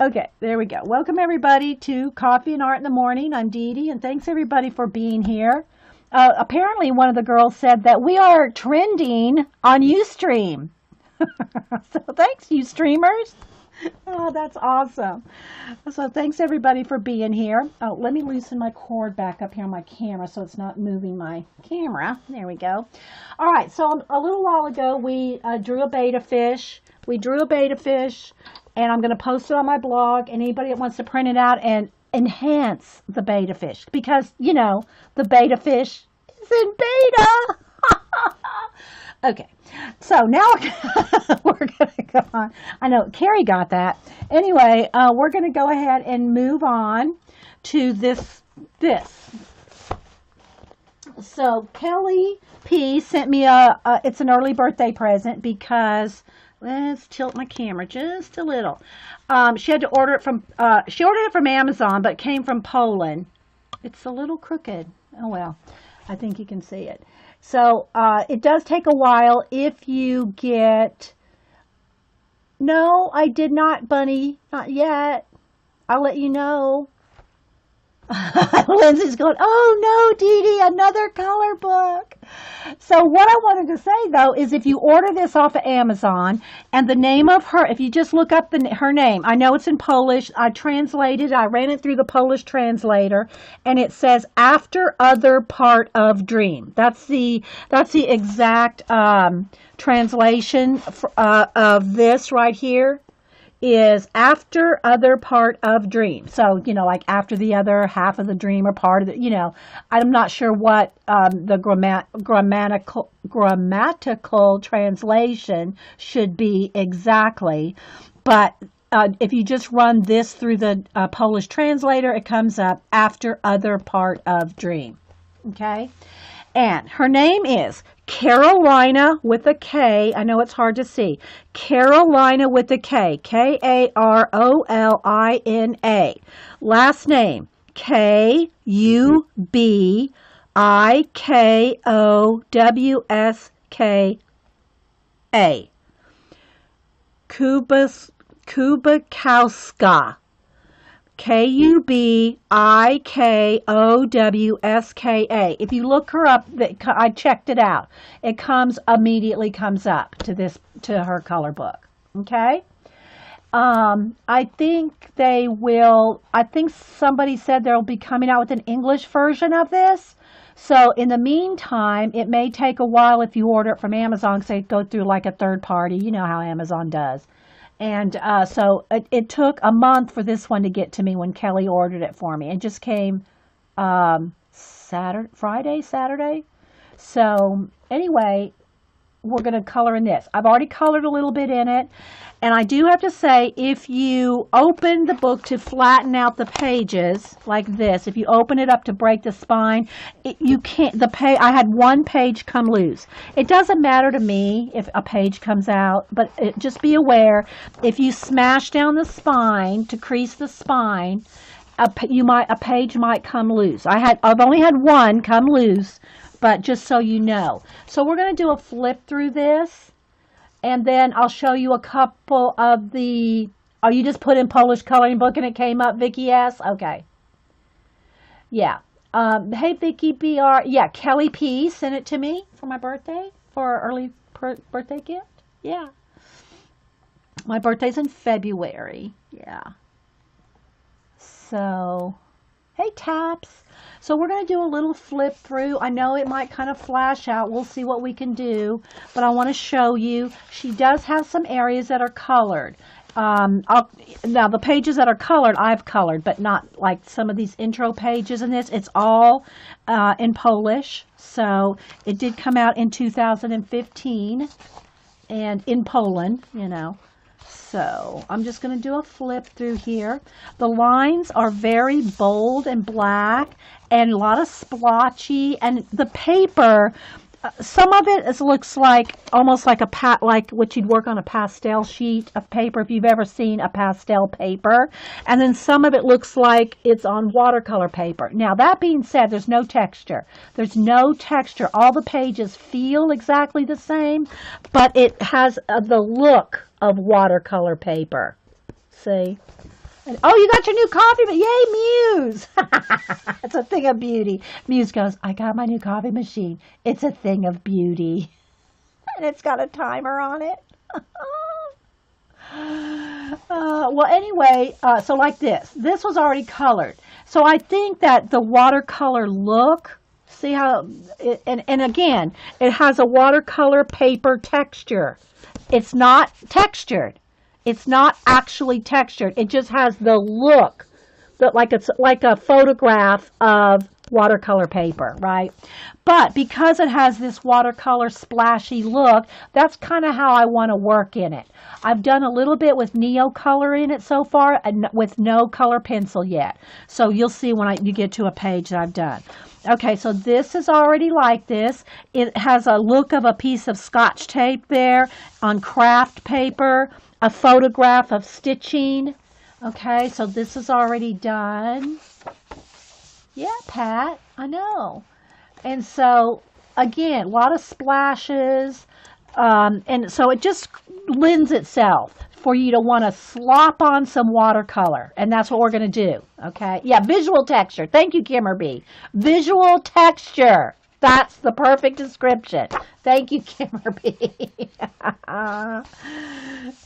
Okay, there we go. Welcome everybody to Coffee and Art in the Morning. I'm Dee Dee, and thanks everybody for being here. Apparently, one of the girls said that we are trending on Ustream. So thanks, you streamers. Oh, that's awesome. So thanks everybody for being here. Oh, let me loosen my cord back up here on my camera so it's not moving my camera. There we go. All right, so a little while ago we drew a betta fish. We drew a betta fish, and I'm going to post it on my blog. And anybody that wants to print it out and enhance the betta fish, because you know the betta fish is in beta. Okay, so now we're going to go on. I know Carrie got that. Anyway, we're going to go ahead and move on to this. So Kelly P sent me it's an early birthday present because, let's tilt my camera just a little. She had to order it from, she ordered it from Amazon, but it came from Poland. It's a little crooked. Oh, well, I think you can see it. So it does take a while if you get... No, I did not, Bunny. Not yet. I'll let you know. Lindsay's going, oh no, Dee Dee, another color book. So what I wanted to say, though, is if you order this off of Amazon and the name of her, if you just look up her name, I know it's in Polish. I ran it through the Polish translator, and it says after other part of dream. That's the exact translation of this right here. Is after other part of dream. So, you know, like after the other half of the dream or part of the, you know, I'm not sure what the grammatical translation should be exactly, but if you just run this through the Polish translator, it comes up after other part of dream. Okay? And her name is Karolina with a K. I know it's hard to see. Karolina with a K. Karolina. Last name Kubikowska. Kubikowska. Kubikowska. If you look her up, I checked it out. It immediately comes up to her color book. Okay. I think somebody said they'll be coming out with an English version of this. So in the meantime, it may take a while if you order it from Amazon, because they go through like a third party. You know how Amazon does. And so it took a month for this one to get to me when Kelly ordered it for me. It just came Saturday. So anyway, we're going to color in this. I've already colored a little bit in it. And I do have to say, if you open the book to flatten out the pages like this, if you open it up to break the spine, you can't, I had one page come loose. It doesn't matter to me if a page comes out, but just be aware, if you smash down the spine to crease the spine, a page might come loose. I've only had one come loose, but just so you know. So we're going to do a flip through this. And then I'll show you a couple of the... Oh, you just put in Polish coloring book and it came up, Vicky S? Okay. Yeah. Hey, Vicky BR. Yeah, Kelly P sent it to me for my birthday, for an early birthday gift. Yeah. My birthday's in February. Yeah. So, hey, Taps. So we're going to do a little flip through. I know it might kind of flash out. We'll see what we can do. But I want to show you. She does have some areas that are colored. Now, the pages that are colored, I've colored, but not like some of these intro pages in this. It's all in Polish. So it did come out in 2015 and in Poland, you know. So I'm just going to do a flip through here. The lines are very bold and black and a lot of splotchy, and the paper, some of it looks like almost like like what you'd work on a pastel sheet of paper if you've ever seen a pastel paper, and then some of it looks like it's on watercolor paper. Now that being said, there's no texture. There's no texture. All the pages feel exactly the same, but it has the look of watercolor paper. See? And, oh, you got your new coffee, but yay, Muse! It's a thing of beauty. Muse goes, I got my new coffee machine. It's a thing of beauty. And it's got a timer on it. Well, anyway, so like this. This was already colored. So I think that the watercolor look, see how, and again, it has a watercolor paper texture. It's not textured. It's not actually textured. It just has the look, that like it's like a photograph of watercolor paper, right? But because it has this watercolor splashy look, that's kind of how I want to work in it. I've done a little bit with Neo color in it so far, and with no color pencil yet. So you'll see when you get to a page that I've done. Okay, so this is already like this. It has a look of a piece of Scotch tape there on craft paper, a photograph of stitching. Okay, so this is already done. Yeah, Pat, I know. And so, again, a lot of splashes. And so it just lends itself for you to want to slop on some watercolor. And that's what we're going to do. Okay? Yeah, visual texture. Thank you, Kimmerby. Visual texture. That's the perfect description. Thank you, Kimmerby.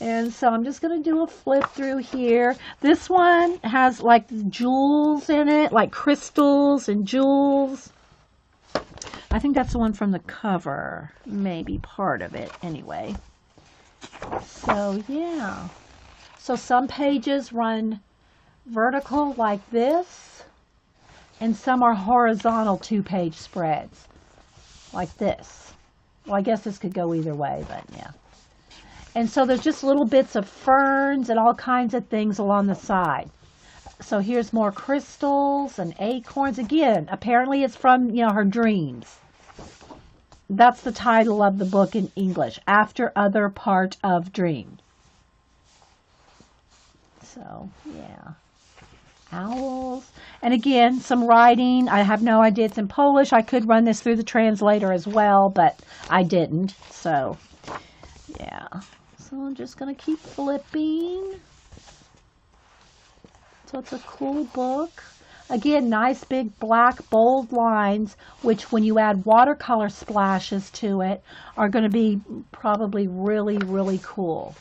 And so I'm just going to do a flip through here. This one has like jewels in it, like crystals and jewels. I think that's the one from the cover. Maybe part of it anyway. So yeah. So some pages run vertical like this, and some are horizontal 2-page spreads like this. Well, I guess this could go either way, but yeah. And so there's just little bits of ferns and all kinds of things along the side. So here's more crystals and acorns. Again, apparently it's from, her dreams. That's the title of the book in English, After Other Part of Dream. So, yeah. Owls. And again, some writing. I have no idea it's in Polish. I could run this through the translator as well, but I didn't. So, yeah. So I'm just going to keep flipping. So it's a cool book. Again, nice big black bold lines, which when you add watercolor splashes to it, are going to be probably really, really cool.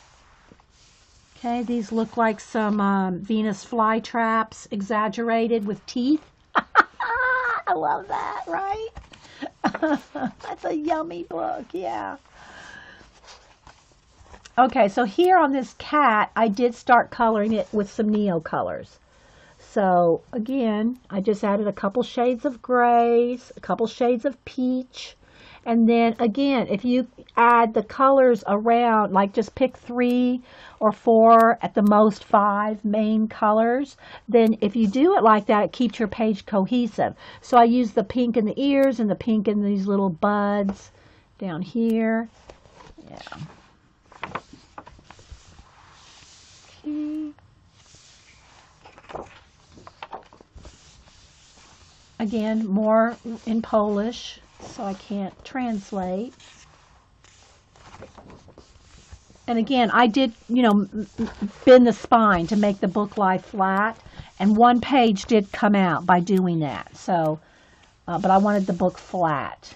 Okay, these look like some Venus flytraps, exaggerated with teeth. I love that, right? That's a yummy book, yeah. Okay, so here on this cat, I did start coloring it with some Neo colors. So again, I just added a couple shades of grays, a couple shades of peach. And then again, if you add the colors around, like just pick 3 or 4, at the most 5 main colors, then if you do it like that, it keeps your page cohesive. So I use the pink in the ears and the pink in these little buds down here. Yeah. Okay. Again, more in Polish, so I can't translate. And again, I did, bend the spine to make the book lie flat, and one page did come out by doing that. So, but I wanted the book flat.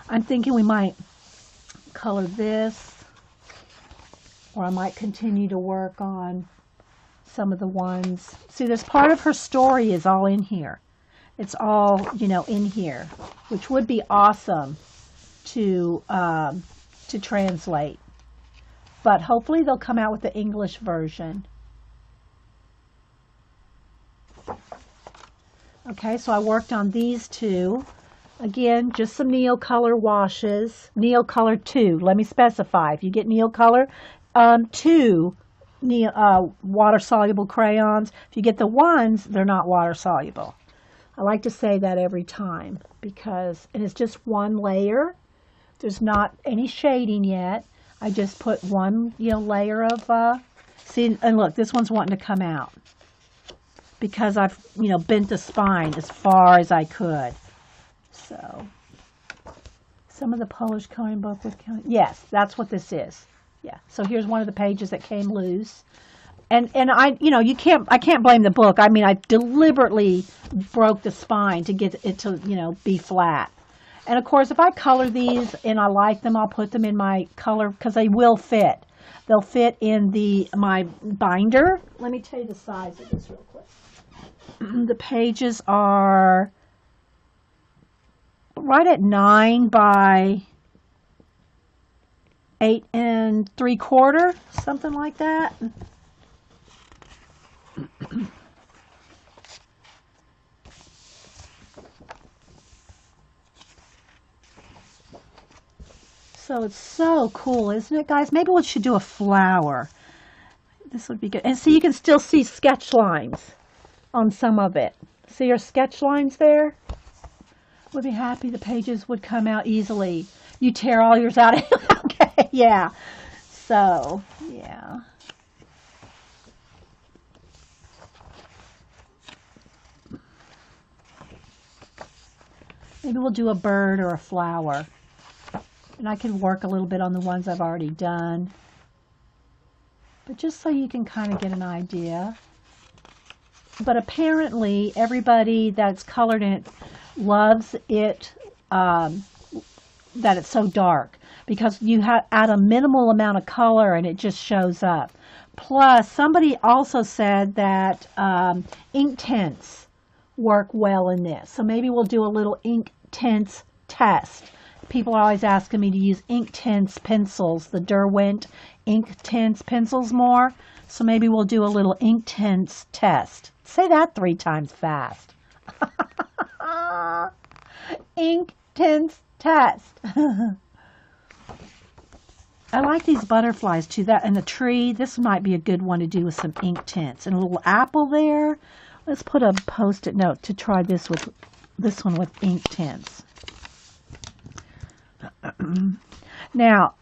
I'm thinking we might color this, or I might continue to work on some of the ones. See, there's part of her story is all in here. It's all, in here, which would be awesome to translate. But hopefully they'll come out with the English version. Okay, so I worked on these two. Again, just some Neo color washes. Neo color 2. Let me specify. If you get Neo color 2, water-soluble crayons. If you get the 1s, they're not water-soluble. I like to say that every time because, and it's just one layer. There's not any shading yet. I just put one, layer of, see, and look, this one's wanting to come out because I've, bent the spine as far as I could. So, some of the Polish coloring book with, yes, that's what this is. Yeah. So here's one of the pages that came loose. And I, I can't blame the book. I mean, I deliberately broke the spine to get it to, be flat. And of course, if I color these and I like them, I'll put them in my color because they will fit. They'll fit in my binder. Let me tell you the size of this real quick. The pages are right at 9 by 8 3/4, something like that. So it's so cool, isn't it, guys? Maybe we should do a flower. This would be good. And see, you can still see sketch lines on some of it. See your sketch lines there? Would be happy the pages would come out easily. You tear all yours out. Okay, yeah. So, yeah. Maybe we'll do a bird or a flower. And I can work a little bit on the ones I've already done. But just so you can kind of get an idea. But apparently everybody that's colored in it loves it, that it's so dark. Because you add a minimal amount of color and it just shows up. Plus, somebody also said that ink tints work well in this. So maybe we'll do a little ink tints test. People are always asking me to use ink tints pencils, the Derwent ink tints pencils more. So maybe we'll do a little ink tints test. Say that 3 times fast. Ink tints test. I like these butterflies too. That and the tree. This might be a good one to do with some ink tints. And a little apple there. Let's put a post-it note to try this one with ink tints. Now,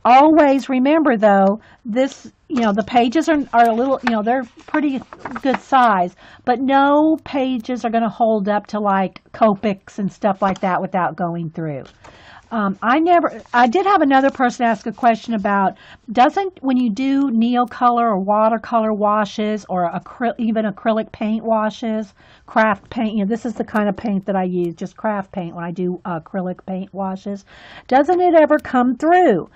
always remember though, this, the pages are a little, they're pretty good size, but no pages are going to hold up to like Copics and stuff like that without going through. I did have another person ask a question about, when you do Neo-color or watercolor washes or even acrylic paint washes, craft paint, this is the kind of paint that I use, just craft paint when I do acrylic paint washes, doesn't it ever come through?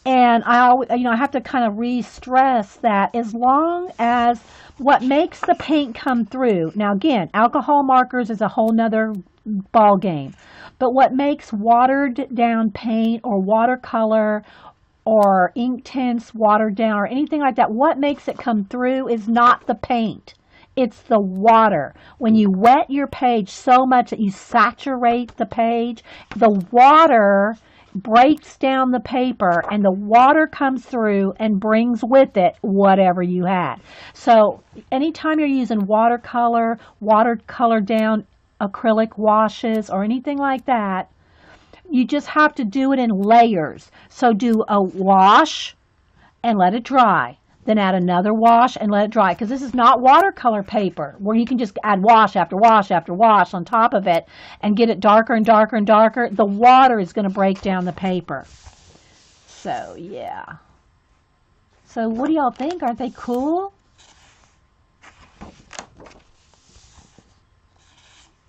And I have to kind of re-stress that as long as what makes the paint come through, now again, alcohol markers is a whole nother ball game. But what makes watered down paint or watercolor or ink tints watered down or anything like that, what makes it come through is not the paint. It's the water. When you wet your page so much that you saturate the page, the water breaks down the paper and the water comes through and brings with it whatever you had. So anytime you're using watercolor down acrylic washes or anything like that, you just have to do it in layers. So do a wash and let it dry. Then add another wash and let it dry. Because this is not watercolor paper where you can just add wash after wash after wash on top of it and get it darker and darker and darker. The water is going to break down the paper. So, yeah. So, what do y'all think? Aren't they cool?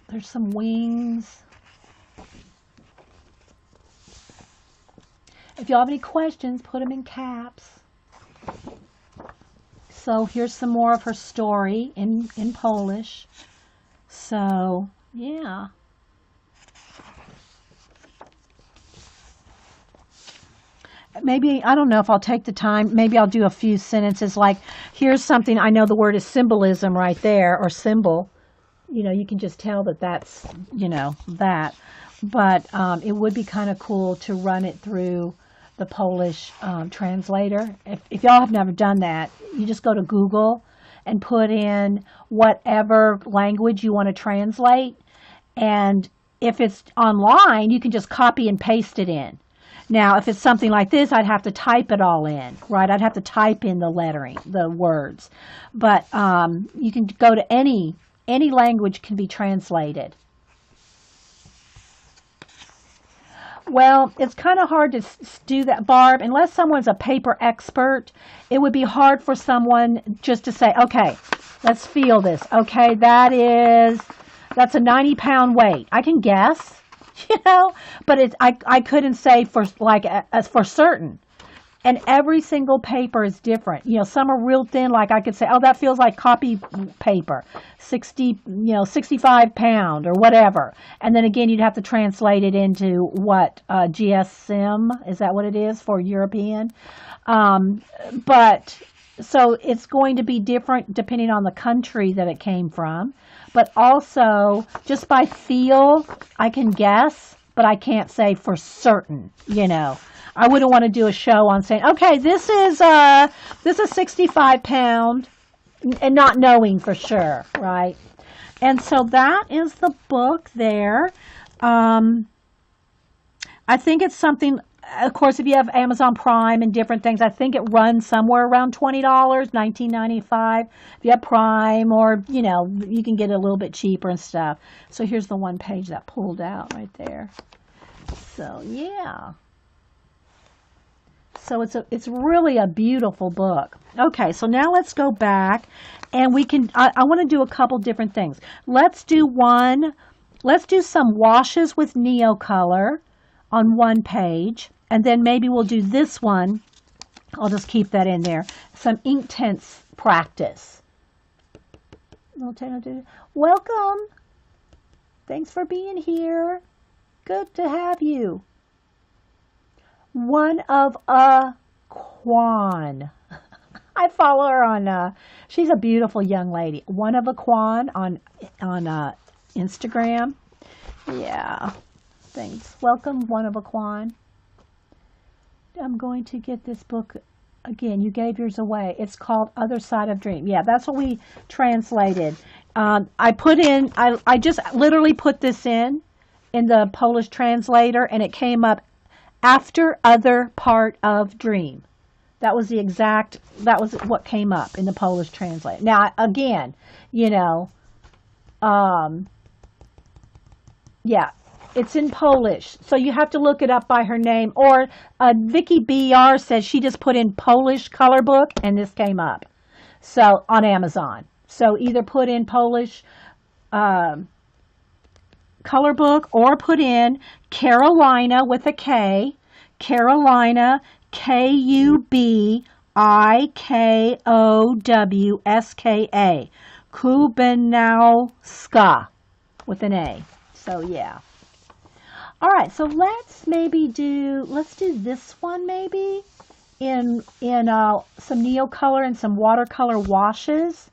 There's some wings. If y'all have any questions, put them in caps. So here's some more of her story in Polish. So, yeah. Maybe, I don't know if I'll take the time. Maybe I'll do a few sentences like, here's something, I know the word is symbolism right there, or symbol. You can just tell that that's, that. But it would be kind of cool to run it through the Polish translator. If y'all have never done that, you just go to Google and put in whatever language you want to translate. And if it's online, you can just copy and paste it in. Now, if it's something like this, I'd have to type it all in, right? I'd have to type in the lettering, the words. But you can go to any language can be translated. Well, it's kind of hard to do that, Barb. Unless someone's a paper expert, it would be hard for someone just to say, okay, let's feel this. Okay, that's a 90-pound weight. I can guess, but I couldn't say for like as for certain. And every single paper is different. Some are real thin, like I could say, oh, that feels like copy paper, 65 pound or whatever. And then again, you'd have to translate it into what, GSM, is that what it is for European? But so it's going to be different depending on the country that it came from. But also, just by feel, I can guess, but I can't say for certain, I wouldn't want to do a show on saying, okay, this is 65 pound and not knowing for sure, right? And so that is the book there. I think it's something, of course, if you have Amazon Prime and different things, I think it runs somewhere around $20, $19.95. If you have Prime or, you can get it a little bit cheaper and stuff. So here's the one page that pulled out right there. So, yeah. So it's really a beautiful book. Okay, so now let's go back and I want to do a couple different things. Let's do some washes with Neo color on one page, and then maybe we'll do this one. I'll just keep that in there. Some Inktense practice. Welcome. Thanks for being here. Good to have you. One of a Quan. I follow her on, she's a beautiful young lady. One of a Quan on Instagram. Yeah, thanks. Welcome, One of a Quan. I'm going to get this book again. You gave yours away. It's called Other Side of Dream. Yeah, that's what we translated. I just literally put this in the Polish translator, and it came up after other part of dream. That was what came up in the Polish translation. Now, again, yeah, it's in Polish, so you have to look it up by her name. Or Vicky BR says she just put in Polish color book, and this came up. So on Amazon. So either put in Polish color book or put in Karolina with a K, Karolina, Kubikowska, Kubikowska with an A. So yeah. All right, so let's do this one maybe in some Neo color and some watercolor washes.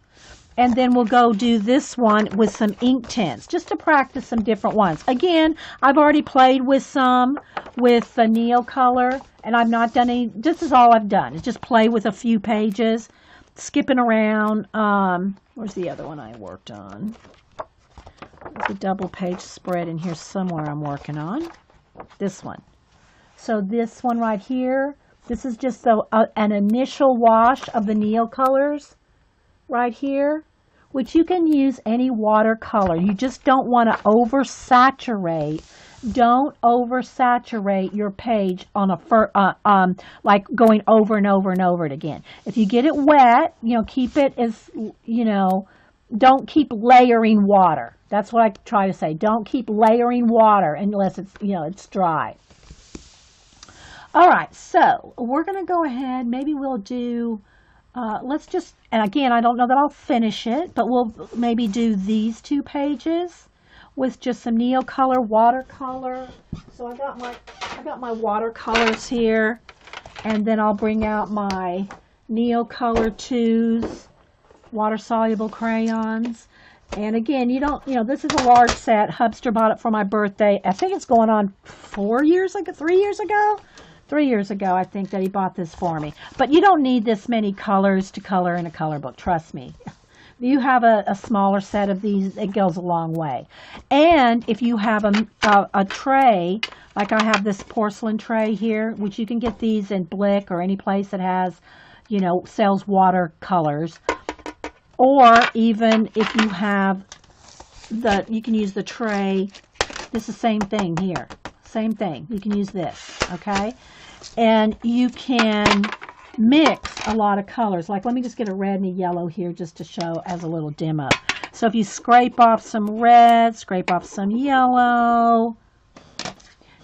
And then we'll go do this one with some Inktense, just to practice some different ones. Again, I've already played with some with the Neo color, and I've not done any. This is all I've done. Is just play with a few pages, skipping around. Where's the other one I worked on? There's a double page spread in here somewhere I'm working on. This one. So this one right here, this is just an initial wash of the Neo colors. Right here, which you can use any watercolor. You just don't want to oversaturate. Don't oversaturate your page on like going over and over and over it again. If you get it wet, keep it as, don't keep layering water. That's what I try to say. Don't keep layering water unless it's, it's dry. All right, so we're going to go ahead. Maybe we'll do, and again, I don't know that I'll finish it, but we'll maybe do these two pages with just some Neo color, watercolor. So I got my watercolors here, and then I'll bring out my Neo Color 2's water soluble crayons. And again, this is a large set. Hubster bought it for my birthday. I think it's going on 3 years ago. 3 years ago, I think that he bought this for me. But you don't need this many colors to color in a color book. Trust me. If you have a smaller set of these, it goes a long way. And if you have a tray, like I have this porcelain tray here, which you can get these in Blick or any place that has, sells watercolors. Or even if you have you can use the tray. This is the same thing here. Same thing. You can use this, okay? And you can mix a lot of colors. Like, let me just get a red and a yellow here just to show as a little demo. So if you scrape off some red, scrape off some yellow,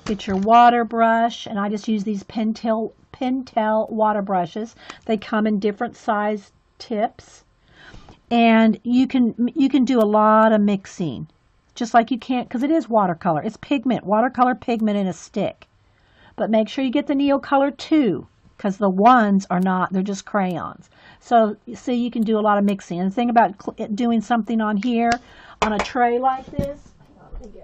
get your water brush, and I just use these Pentel water brushes. They come in different size tips, and you can do a lot of mixing, just like you can't, because it is watercolor. It's pigment, watercolor pigment in a stick. But make sure you get the Neo color too, because the ones are not, they're just crayons. So see, you can do a lot of mixing. And the thing about doing something on here, on a tray like this, hang on, let me get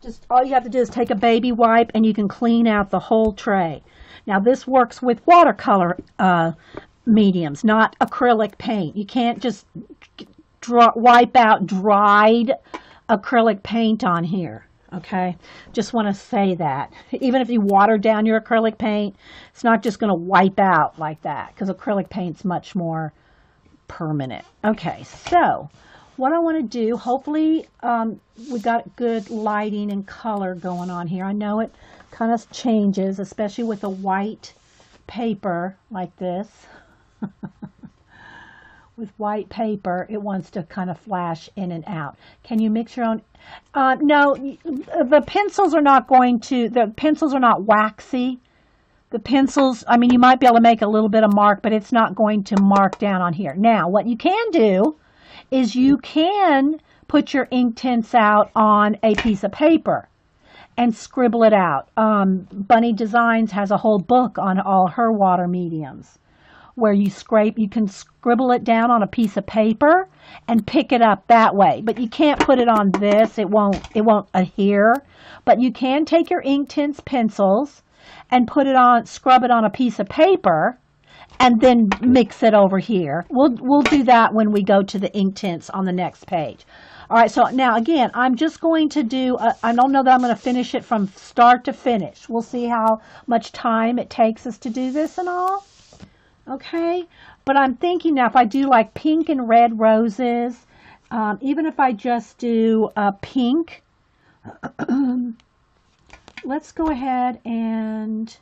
just all you have to do is take a baby wipe and you can clean out the whole tray. Now this works with watercolor mediums, not acrylic paint. You can't just wipe out dried acrylic paint on here. Okay, just want to say that. Even if you water down your acrylic paint, it's not just going to wipe out like that, because acrylic paint's much more permanent. Okay, so what I want to do, hopefully we got good lighting and color going on here. I know it kind of changes, especially with a white paper like this. With white paper, it wants to kind of flash in and out. Can you mix your own? No, the pencils are not waxy. The pencils, I mean, you might be able to make a little bit of mark, but it's not going to mark down on here. Now, what you can do is you can put your ink tints out on a piece of paper and scribble it out. Bunny Designs has a whole book on all her water mediums, where you can scribble it down on a piece of paper and pick it up that way. But you can't put it on this. It won't adhere. But you can take your ink tints pencils and scrub it on a piece of paper and then mix it over here. We'll do that when we go to the ink tints on the next page. All right, so now again, I'm just going to do, I don't know that I'm going to finish it from start to finish. We'll see how much time it takes us to do this and all. Okay, but I'm thinking now if I do like pink and red roses, even if I just do pink, let's go ahead and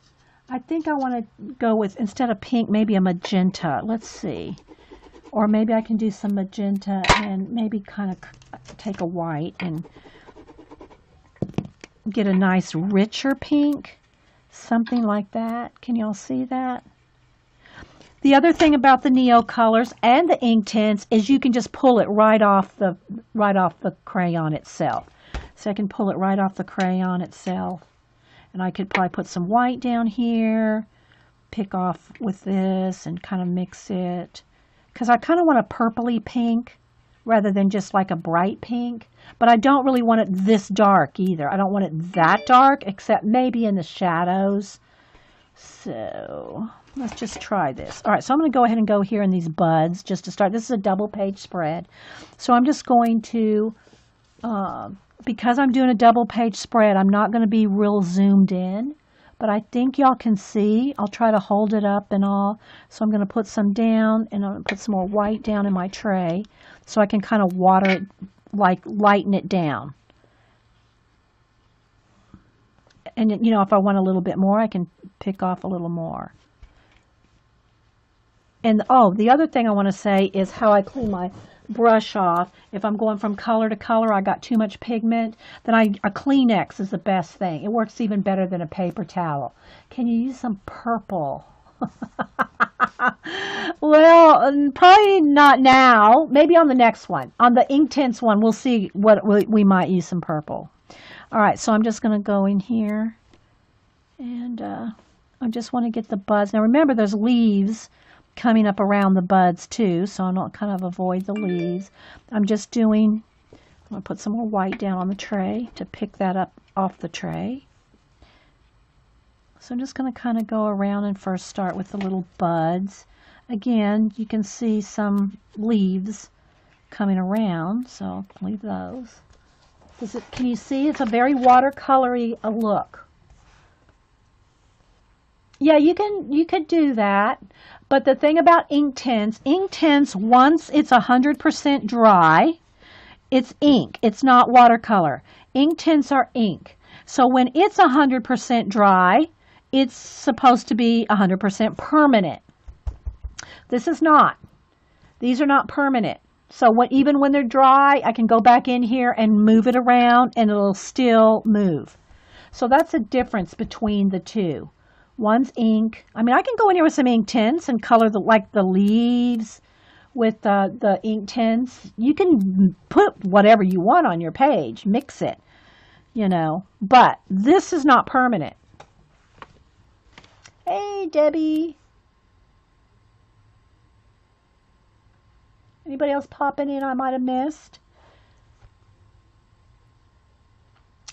I think I want to go with, instead of pink, maybe a magenta. Let's see. Or maybe I can do some magenta and maybe kind of take a white and get a nice richer pink. Something like that. Can y'all see that? The other thing about the Neo colors and the ink tints is you can just pull it right off the crayon itself. So I can pull it right off the crayon itself. And I could probably put some white down here, pick off with this and kind of mix it. Because I kind of want a purpley pink rather than just like a bright pink. But I don't really want it this dark either. I don't want it that dark, except maybe in the shadows. So let's just try this. All right, so I'm going to go ahead and go here in these buds just to start. This is a double page spread. So I'm just going to, because I'm doing a double page spread, I'm not going to be real zoomed in. But I think y'all can see. I'll try to hold it up and all. So I'm going to put some down, and I'm going to put some more white down in my tray so I can kind of water it, like lighten it down. And, you know, if I want a little bit more, I can pick off a little more. And, oh, the other thing I want to say is how I clean my brush off. If I'm going from color to color, I got too much pigment, then a Kleenex is the best thing. It works even better than a paper towel. Can you use some purple? Well, probably not now. Maybe on the next one. On the ink tints one, we'll see what we might use some purple. All right, so I'm just going to go in here, and I just want to get the buds. Now remember, there's leaves coming up around the buds too, so I'll kind of avoid the leaves. I'm just doing, I'm going to put some more white down on the tray to pick that up off the tray. So I'm just going to kind of go around and first start with the little buds. Again, you can see some leaves coming around, so I'll leave those. Can you see? It's a very watercolory look. Yeah, you could do that. But the thing about ink tints, once it's 100% dry, it's ink. It's not watercolor. Ink tints are ink. So when it's 100% dry, it's supposed to be 100% permanent. This is not. These are not permanent. So even when they're dry, I can go back in here and move it around and it'll still move. So that's a difference between the two. One's ink. I mean, I can go in here with some ink tints and color like the leaves with the ink tints. You can put whatever you want on your page, mix it, but this is not permanent. Hey, Debbie. Anybody else popping in I might have missed?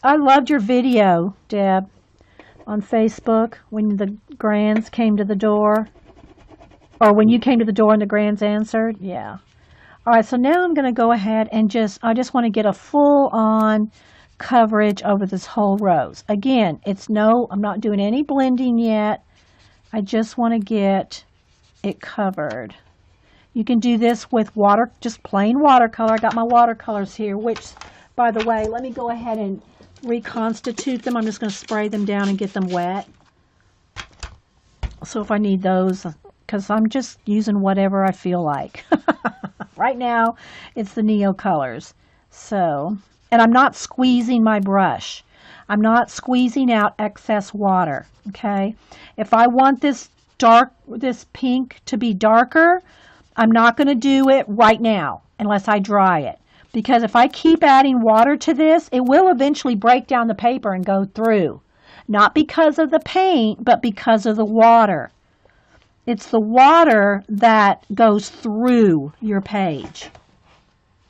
I loved your video, Deb, on Facebook when the Grands came to the door. Or when you came to the door and the Grands answered. Yeah. All right, so now I'm going to go ahead and I just want to get a full-on coverage over this whole rose. Again, I'm not doing any blending yet. I just want to get it covered. You can do this with just plain watercolor. I got my watercolors here, which, by the way, let me go ahead and reconstitute them. I'm just going to spray them down and get them wet. So if I need those, because I'm just using whatever I feel like. Right now, it's the Neo colors. So, and I'm not squeezing my brush. I'm not squeezing out excess water, okay? If I want this pink to be darker, I'm not going to do it right now unless I dry it. Because if I keep adding water to this, it will eventually break down the paper and go through. Not because of the paint, but because of the water. It's the water that goes through your page.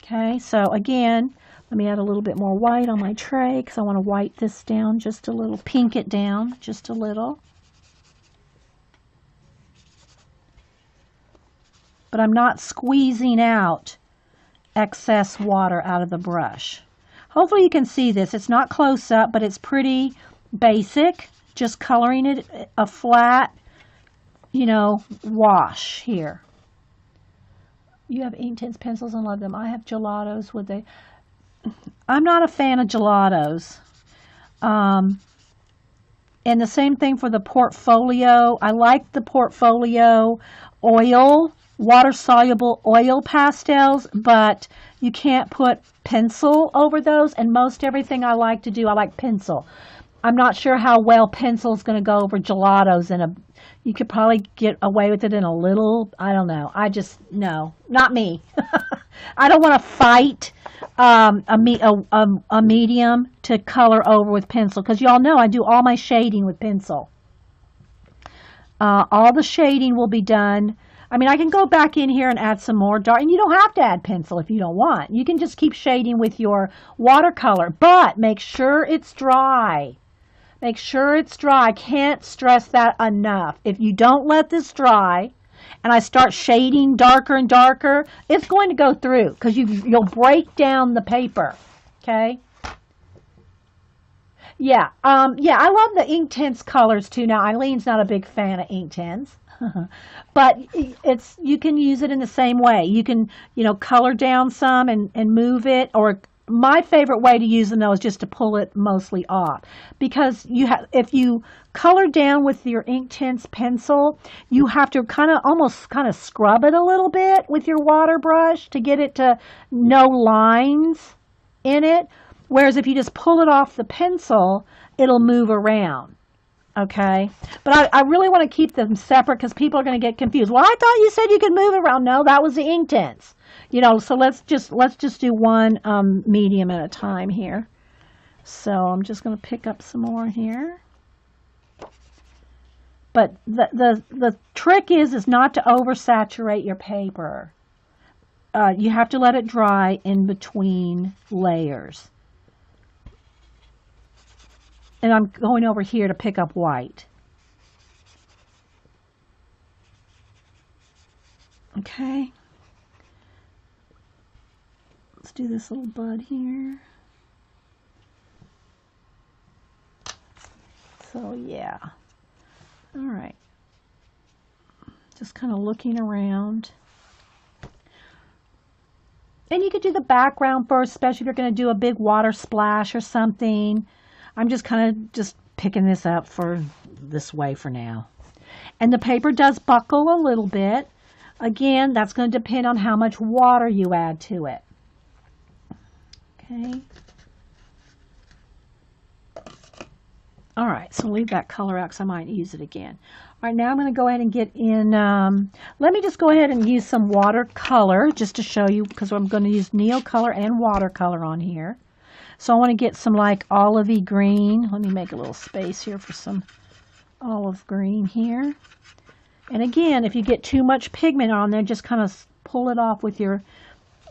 Okay, so again, let me add a little bit more white on my tray because I want to white this down just a little, pink it down just a little. But I'm not squeezing out excess water out of the brush. Hopefully you can see this. It's not close up, but it's pretty basic. Just coloring it a flat, wash here. You have ink tints, pencils, and love them. I have gelatos I'm not a fan of gelatos. And the same thing for the portfolio. I like the portfolio oil, water-soluble oil pastels, but you can't put pencil over those. And most everything I like to do, I like pencil. I'm not sure how well pencil is going to go over gelatos you could probably get away with it in a little, I don't know. No, not me. I don't want to fight a medium to color over with pencil because y'all know I do all my shading with pencil. All the shading will be done. I mean, I can go back in here and add some more dark, and you don't have to add pencil if you don't want. You can just keep shading with your watercolor, but make sure it's dry. Make sure it's dry. I can't stress that enough. If you don't let this dry and I start shading darker and darker, it's going to go through because you'll break down the paper. Okay? Yeah. Yeah, I love the ink tints colors too. Now, Eileen's not a big fan of ink tints. But you can use it in the same way. You can, color down some and move it, or my favorite way to use them though is just to pull it mostly off, because if you color down with your ink tints pencil, you have to almost scrub it a little bit with your water brush to get it to no lines in it. Whereas if you just pull it off the pencil, it'll move around. Okay, but I really want to keep them separate because people are going to get confused. Well, I thought you said you could move around. No, that was the ink tints. So let's just do one medium at a time here. So I'm just going to pick up some more here. But the trick is not to oversaturate your paper. You have to let it dry in between layers. And I'm going over here to pick up white. Okay. Let's do this little bud here. So yeah. All right. Just kind of looking around. And you could do the background first, especially if you're going to do a big water splash or something. I'm just kind of just picking this up for this way for now. And the paper does buckle a little bit. Again, that's going to depend on how much water you add to it. Okay. All right, so leave that color out because I might use it again. All right, now I'm going to go ahead and get in, let me just go ahead and use some watercolor just to show you, because I'm going to use Neo and watercolor on here. So I want to get some like olivey green. Let me make a little space here for some olive green here. And again, if you get too much pigment on there, just kind of pull it off with your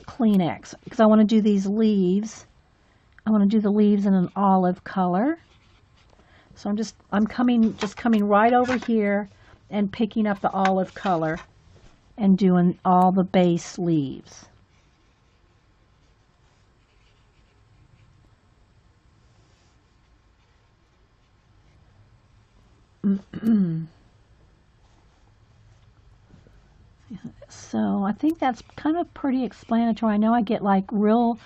Kleenex, because I want to do these leaves. I want to do the leaves in an olive color. So I'm coming right over here and picking up the olive color and doing all the base leaves. So I think that's kind of pretty explanatory. I know I get like real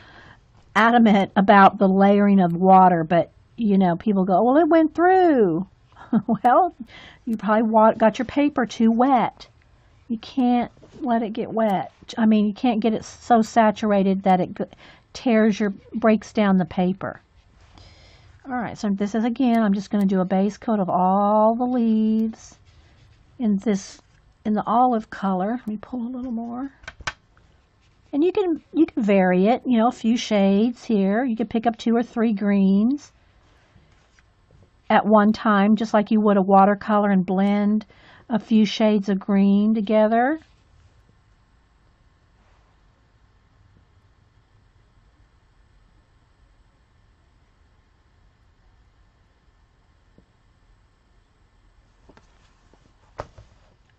adamant about the layering of water, but you know, people go, well, it went through. Well, you probably got your paper too wet. You can't let it get wet. I mean, you can't get it so saturated that it breaks down the paper. All right, so this is, again, I'm just going to do a base coat of all the leaves in the olive color. Let me pull a little more. And you can vary it, you know, a few shades here. You could pick up 2 or 3 greens at one time, just like you would a watercolor, and blend a few shades of green together.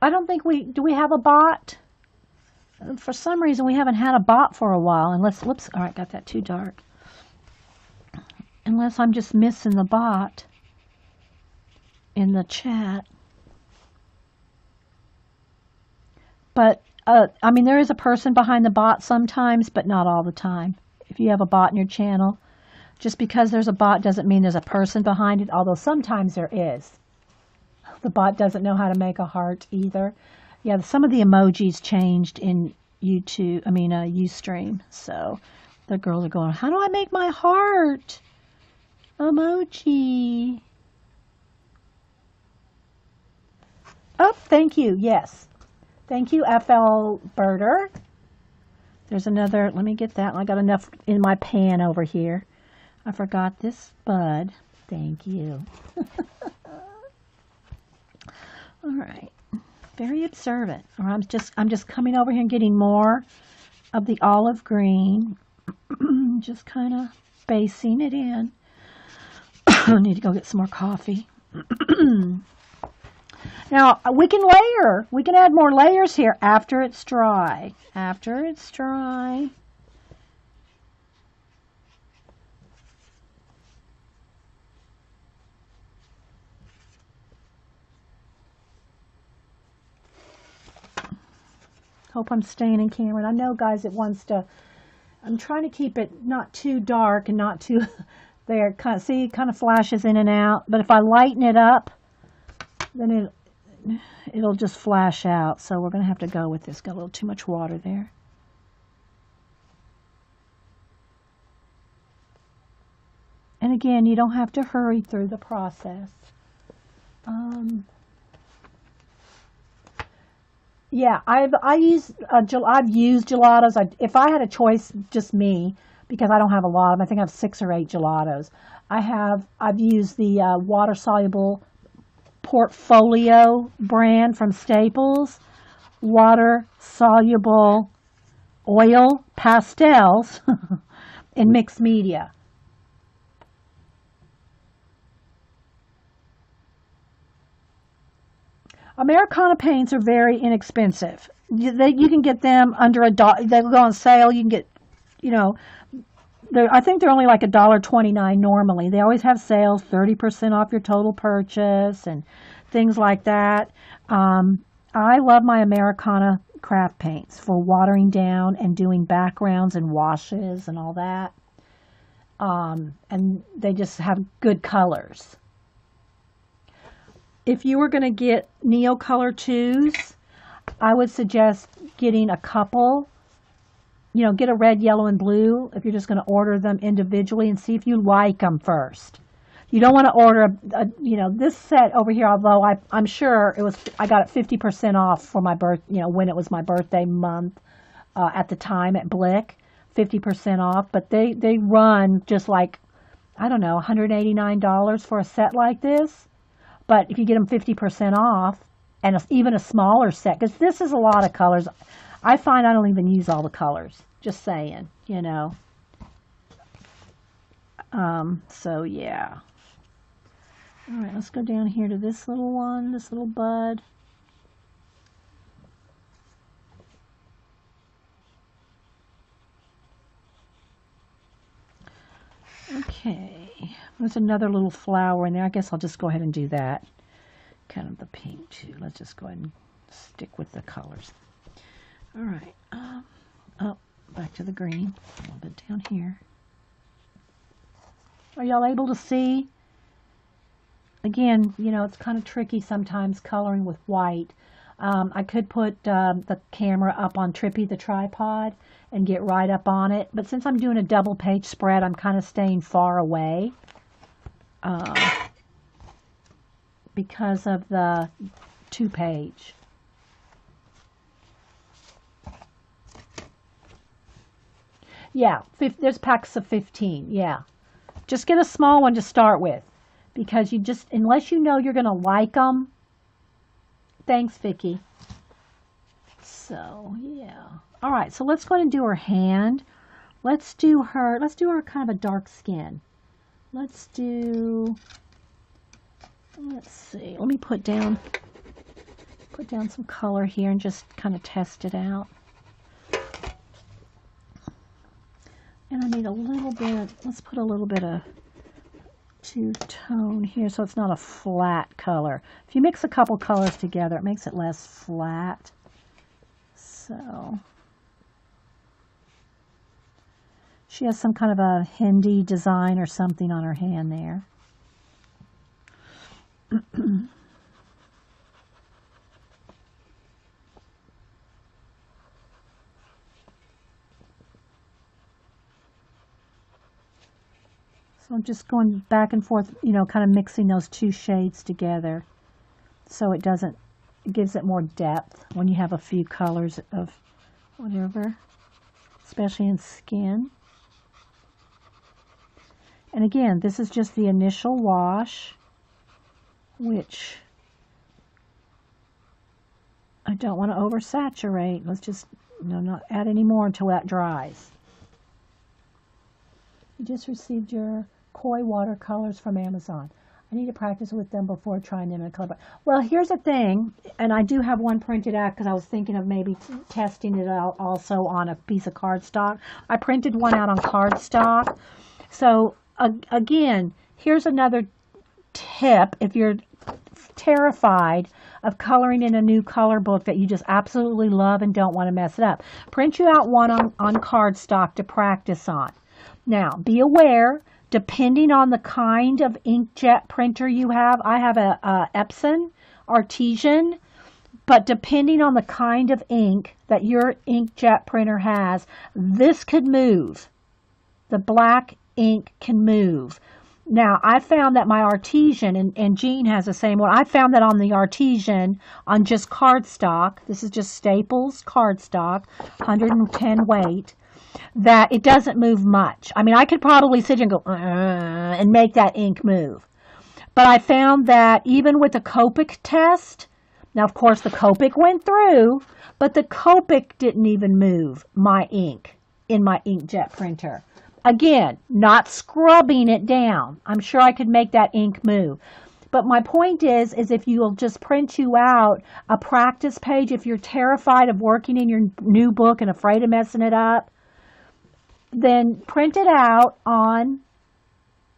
I don't think do we have a bot? For some reason, we haven't had a bot for a while, unless, whoops, all right, got that too dark. Unless I'm just missing the bot in the chat. But, I mean, there is a person behind the bot sometimes, but not all the time. If you have a bot in your channel, just because there's a bot doesn't mean there's a person behind it, although sometimes there is. The bot doesn't know how to make a heart either. Yeah, some of the emojis changed in YouTube, Ustream. So the girls are going, how do I make my heart emoji? Oh, thank you. Yes. Thank you, FL Birder. There's another. Let me get that. I got enough in my pan over here. I forgot this bud. Thank you. All right. Very observant. Or I'm just coming over here and getting more of the olive green. Just kind of basing it in. I need to go get some more coffee. Now, we can layer. We can add more layers here after it's dry. After it's dry. Hope I'm staying in camera. I know, guys, it wants to... I'm trying to keep it not too dark and not too... there, see, it kind of flashes in and out. But if I lighten it up, then it'll just flash out. So we're going to have to go with this. Got a little too much water there. And again, you don't have to hurry through the process. Yeah, I've used gelatos. If I had a choice, just me, because I don't have a lot of them. I think I have 6 or 8 gelatos. I've used the water soluble Portfolio brand from Staples, water soluble oil pastels in mixed media. Americana paints are very inexpensive. You can get them under $1. They'll go on sale. You can get, I think they're only like $1.29 normally. They always have sales, 30% off your total purchase and things like that. I love my Americana craft paints for watering down and doing backgrounds and washes and all that. And they just have good colors. If you were going to get Neo2's, I would suggest getting a couple. You know, get a red, yellow, and blue if you're just going to order them individually and see if you like them first. You don't want to order this set over here, although I'm sure I got it 50% off for my when it was my birthday month at the time at Blick, 50% off. But they run just like, I don't know, $189 for a set like this. But if you get them 50% off and even a smaller set, because this is a lot of colors. I find I don't even use all the colors. Just saying, you know. So yeah. All right, let's go down here to this little one, this little bud. Okay, there's another little flower in there. I guess I'll just go ahead and do that. Kind of the pink too. Let's just go ahead and stick with the colors. All right. Oh, back to the green. A little bit down here. Are y'all able to see? Again, you know, it's kind of tricky sometimes coloring with white. I could put the camera up on Trippy, the tripod, and get right up on it. But since I'm doing a double page spread, I'm kind of staying far away because of the 2-page. Yeah, there's packs of 15. Yeah, just get a small one to start with, because unless you know you're going to like them. Thanks, Vicky. So yeah. All right. So let's go ahead and do her hand. Let's do her kind of a dark skin. Let's see. Let me put down some color here and just kind of test it out. And I need a little bit, let's put a little bit of two-tone here so it's not a flat color. If you mix a couple colors together, it makes it less flat. So, she has some kind of a Hindi design or something on her hand there. So I'm just going back and forth, you know, kind of mixing those two shades together so it gives it more depth when you have a few colors of whatever, especially in skin. And again, this is just the initial wash, which I don't want to oversaturate. Let's just, not add any more until that dries. You just received your koi watercolors from Amazon. I need to practice with them before trying them in a color book. Well, here's the thing, and I do have one printed out because I was thinking of maybe testing it out also on a piece of cardstock. I printed one out on cardstock. So again, here's another tip if you're terrified of coloring in a new color book that you just absolutely love and don't want to mess it up. Print you out one on cardstock to practice on. Now, be aware, depending on the kind of inkjet printer you have, I have a Epson Artesian, but depending on the kind of ink that your inkjet printer has, this could move. The black ink can move. Now, I found that my Artesian, and Jean has the same one, I found that on the Artesian, on just cardstock, this is just Staples cardstock, 110 weight, that it doesn't move much. I mean, I could probably sit here and go, and make that ink move. But I found that even with the Copic test, now of course the Copic went through, but the Copic didn't even move my ink in my inkjet printer. Again, not scrubbing it down. I'm sure I could make that ink move. But my point is if you'll just print you out a practice page, if you're terrified of working in your new book and afraid of messing it up, then print it out on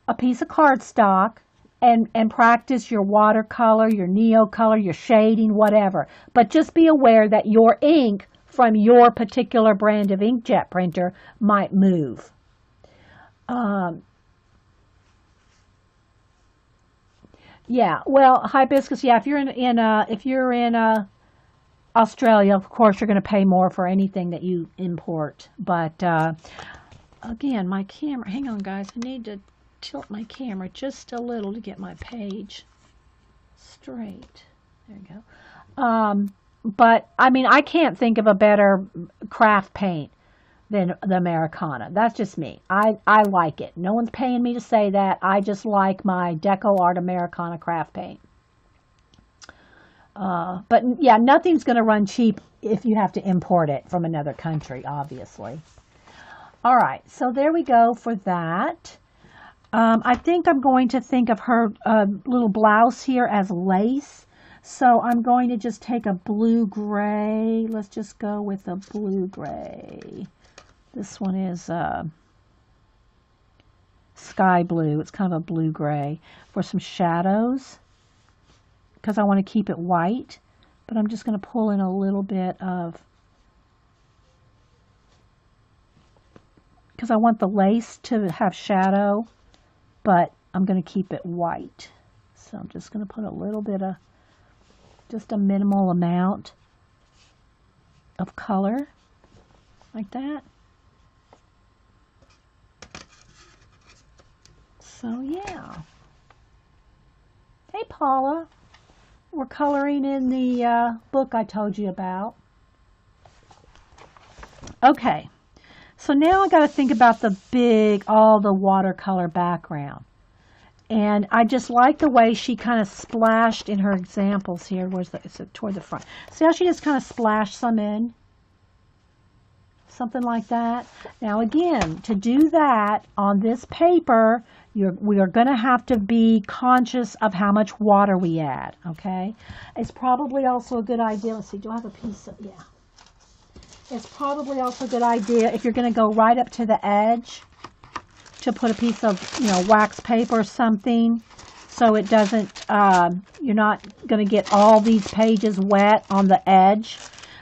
a piece of cardstock and practice your watercolor, your Neo color, your shading, whatever. But just be aware that your ink from your particular brand of inkjet printer might move. Yeah, well, hibiscus. Yeah, if you're in Australia, of course, you're going to pay more for anything that you import. But again, my camera. Hang on, guys. I need to tilt my camera just a little to get my page straight. There you go. But I mean, I can't think of a better craft paint than the Americana. That's just me. I like it. No one's paying me to say that. I just like my Deco Art Americana craft paint. But yeah, nothing's going to run cheap if you have to import it from another country, obviously. All right, so there we go for that. I think I'm going to think of her little blouse here as lace. So I'm going to just take a blue-gray. Let's just go with a blue-gray. This one is sky blue. It's kind of a blue-gray for some shadows because I want to keep it white. But I'm just going to pull in a little bit of, because I want the lace to have shadow, but I'm going to keep it white. So I'm just going to put a little bit of, just a minimal amount of color, like that. So yeah. Hey Paula, we're coloring in the book I told you about. Okay, so now I got to think about all the watercolor background. And I just like the way she kind of splashed in her examples here. It's toward the front. See how she just kind of splashed some in? Something like that. Now again, to do that on this paper, we are going to have to be conscious of how much water we add, okay? It's probably also a good idea. Let's see, do I have a piece of, yeah. It's probably also a good idea if you're going to go right up to the edge, to put a piece of, wax paper or something so it doesn't, you're not going to get all these pages wet on the edge.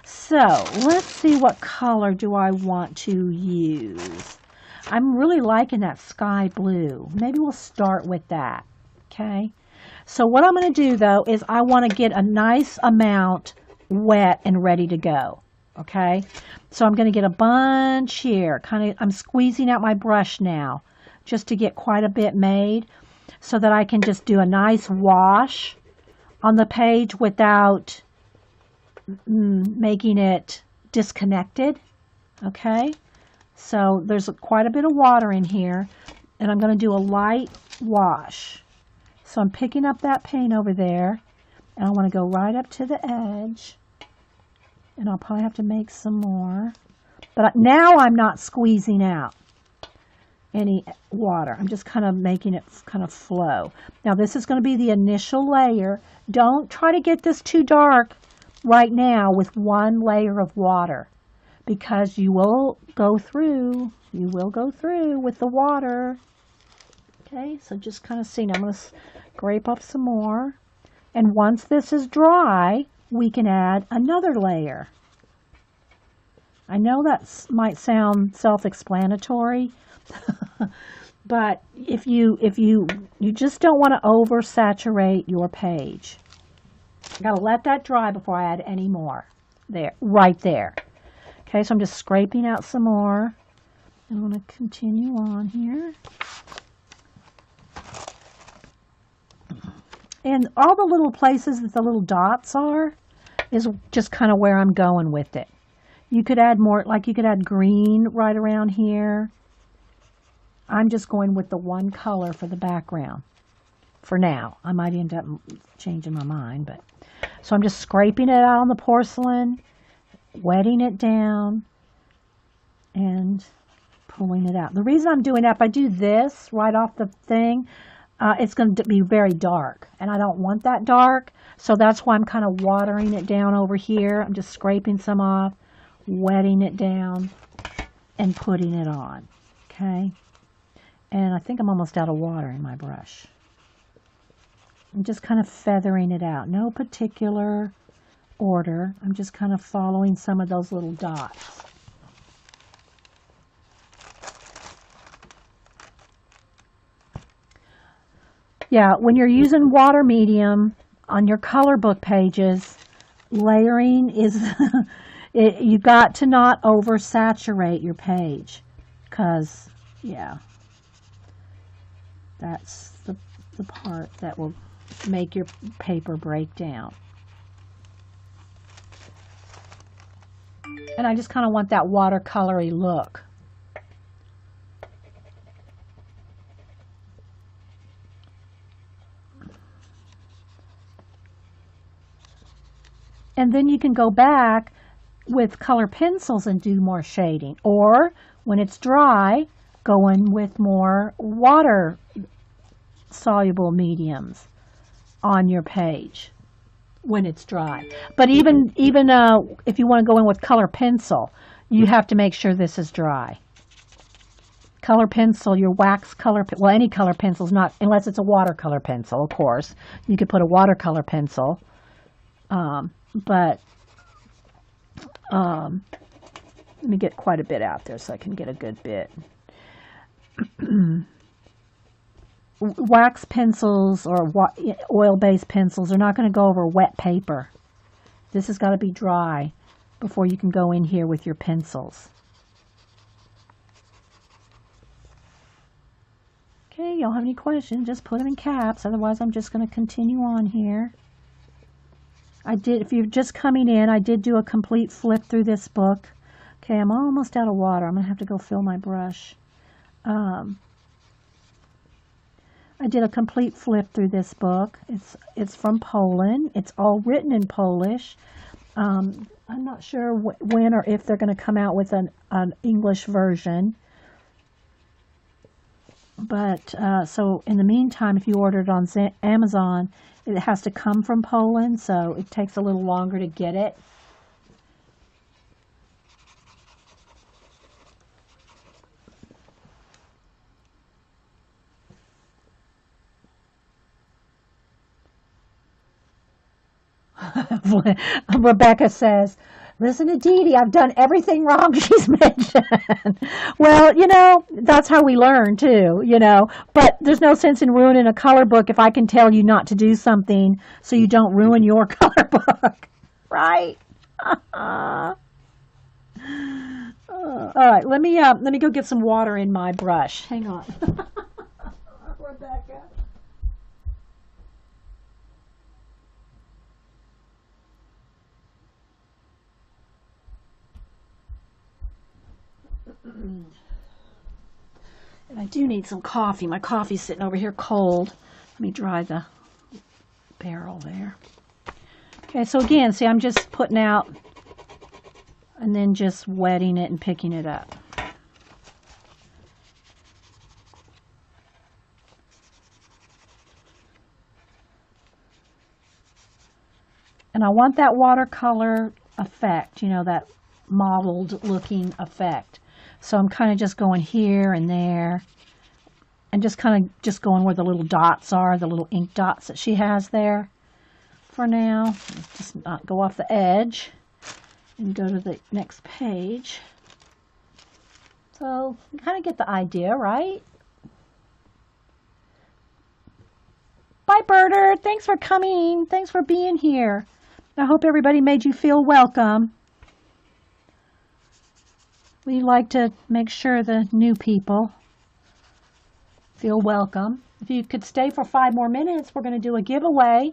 So let's see, what color do I want to use? I'm really liking that sky blue. Maybe we'll start with that, okay? So what I'm going to do, though, is I want to get a nice amount wet and ready to go, okay? So I'm going to get a bunch here. I'm squeezing out my brush now, just to get quite a bit made so that I can just do a nice wash on the page without making it disconnected, okay? So there's quite a bit of water in here, and I'm going to do a light wash. So I'm picking up that paint over there, and I want to go right up to the edge, and I'll probably have to make some more. But now I'm not squeezing out any water. I'm just kind of making it kind of flow. Now this is going to be the initial layer. Don't try to get this too dark right now with one layer of water, because you will go through with the water. Okay, so just kind of see. Now I'm going to scrape up some more, and once this is dry, we can add another layer. I know that might sound self-explanatory, but if you just don't want to oversaturate your page. I gotta let that dry before I add any more. There, right there. Okay, so I'm just scraping out some more. I'm going to continue on here. And all the little places that the little dots are is just kind of where I'm going with it. You could add more, like you could add green right around here. I'm just going with the one color for the background for now. I might end up changing my mind, but so I'm just scraping it out on the porcelain, wetting it down, and pulling it out. The reason I'm doing that, if I do this right off the thing, it's going to be very dark, and I don't want that dark, so that's why I'm kind of watering it down over here. I'm just scraping some off, wetting it down, and putting it on. Okay. And I think I'm almost out of water in my brush. I'm just kind of feathering it out. No particular order. I'm just kind of following some of those little dots. Yeah, when you're using water medium on your color book pages, layering is, you got to not oversaturate your page, because, yeah, that's the part that will make your paper break down. And I just kind of want that watercolory look. And then you can go back with color pencils and do more shading. Or when it's dry, go in with more water soluble mediums on your page when it's dry. But even if you want to go in with color pencil, you have to make sure this is dry. Color pencil, your wax color, well, any color pencil, not unless it's a watercolor pencil, of course. You could put a watercolor pencil. But let me get quite a bit out there so I can get a good bit. Wax pencils or oil-based pencils are not going to go over wet paper. This has got to be dry before you can go in here with your pencils. Okay, y'all have any questions, just put them in caps. Otherwise, I'm just going to continue on here. If you're just coming in, I did do a complete flip through this book. Okay, I'm almost out of water. I'm going to have to go fill my brush. I did a complete flip through this book. It's from Poland. It's all written in Polish. I'm not sure when or if they're going to come out with an English version. But, so in the meantime, if you order it on Amazon, it has to come from Poland, so it takes a little longer to get it. Rebecca says, listen to Dee Dee, I've done everything wrong she's mentioned. Well, you know, that's how we learn too, you know. But there's no sense in ruining a color book if I can tell you not to do something so you don't ruin your color book. Right? All right, let me go get some water in my brush. Hang on. Rebecca. And I do need some coffee. My coffee's sitting over here cold. Let me dry the barrel there. Okay, so again, see, I'm just putting out and then just wetting it and picking it up. And I want that watercolor effect, you know, that mottled looking effect. So I'm kind of just going here and there and just kind of just going where the little dots are, the little ink dots that she has there for now. Just not go off the edge and go to the next page. So you kind of get the idea, right? Bye, Birder. Thanks for coming. Thanks for being here. I hope everybody made you feel welcome. We like to make sure the new people feel welcome. If you could stay for 5 more minutes, we're going to do a giveaway.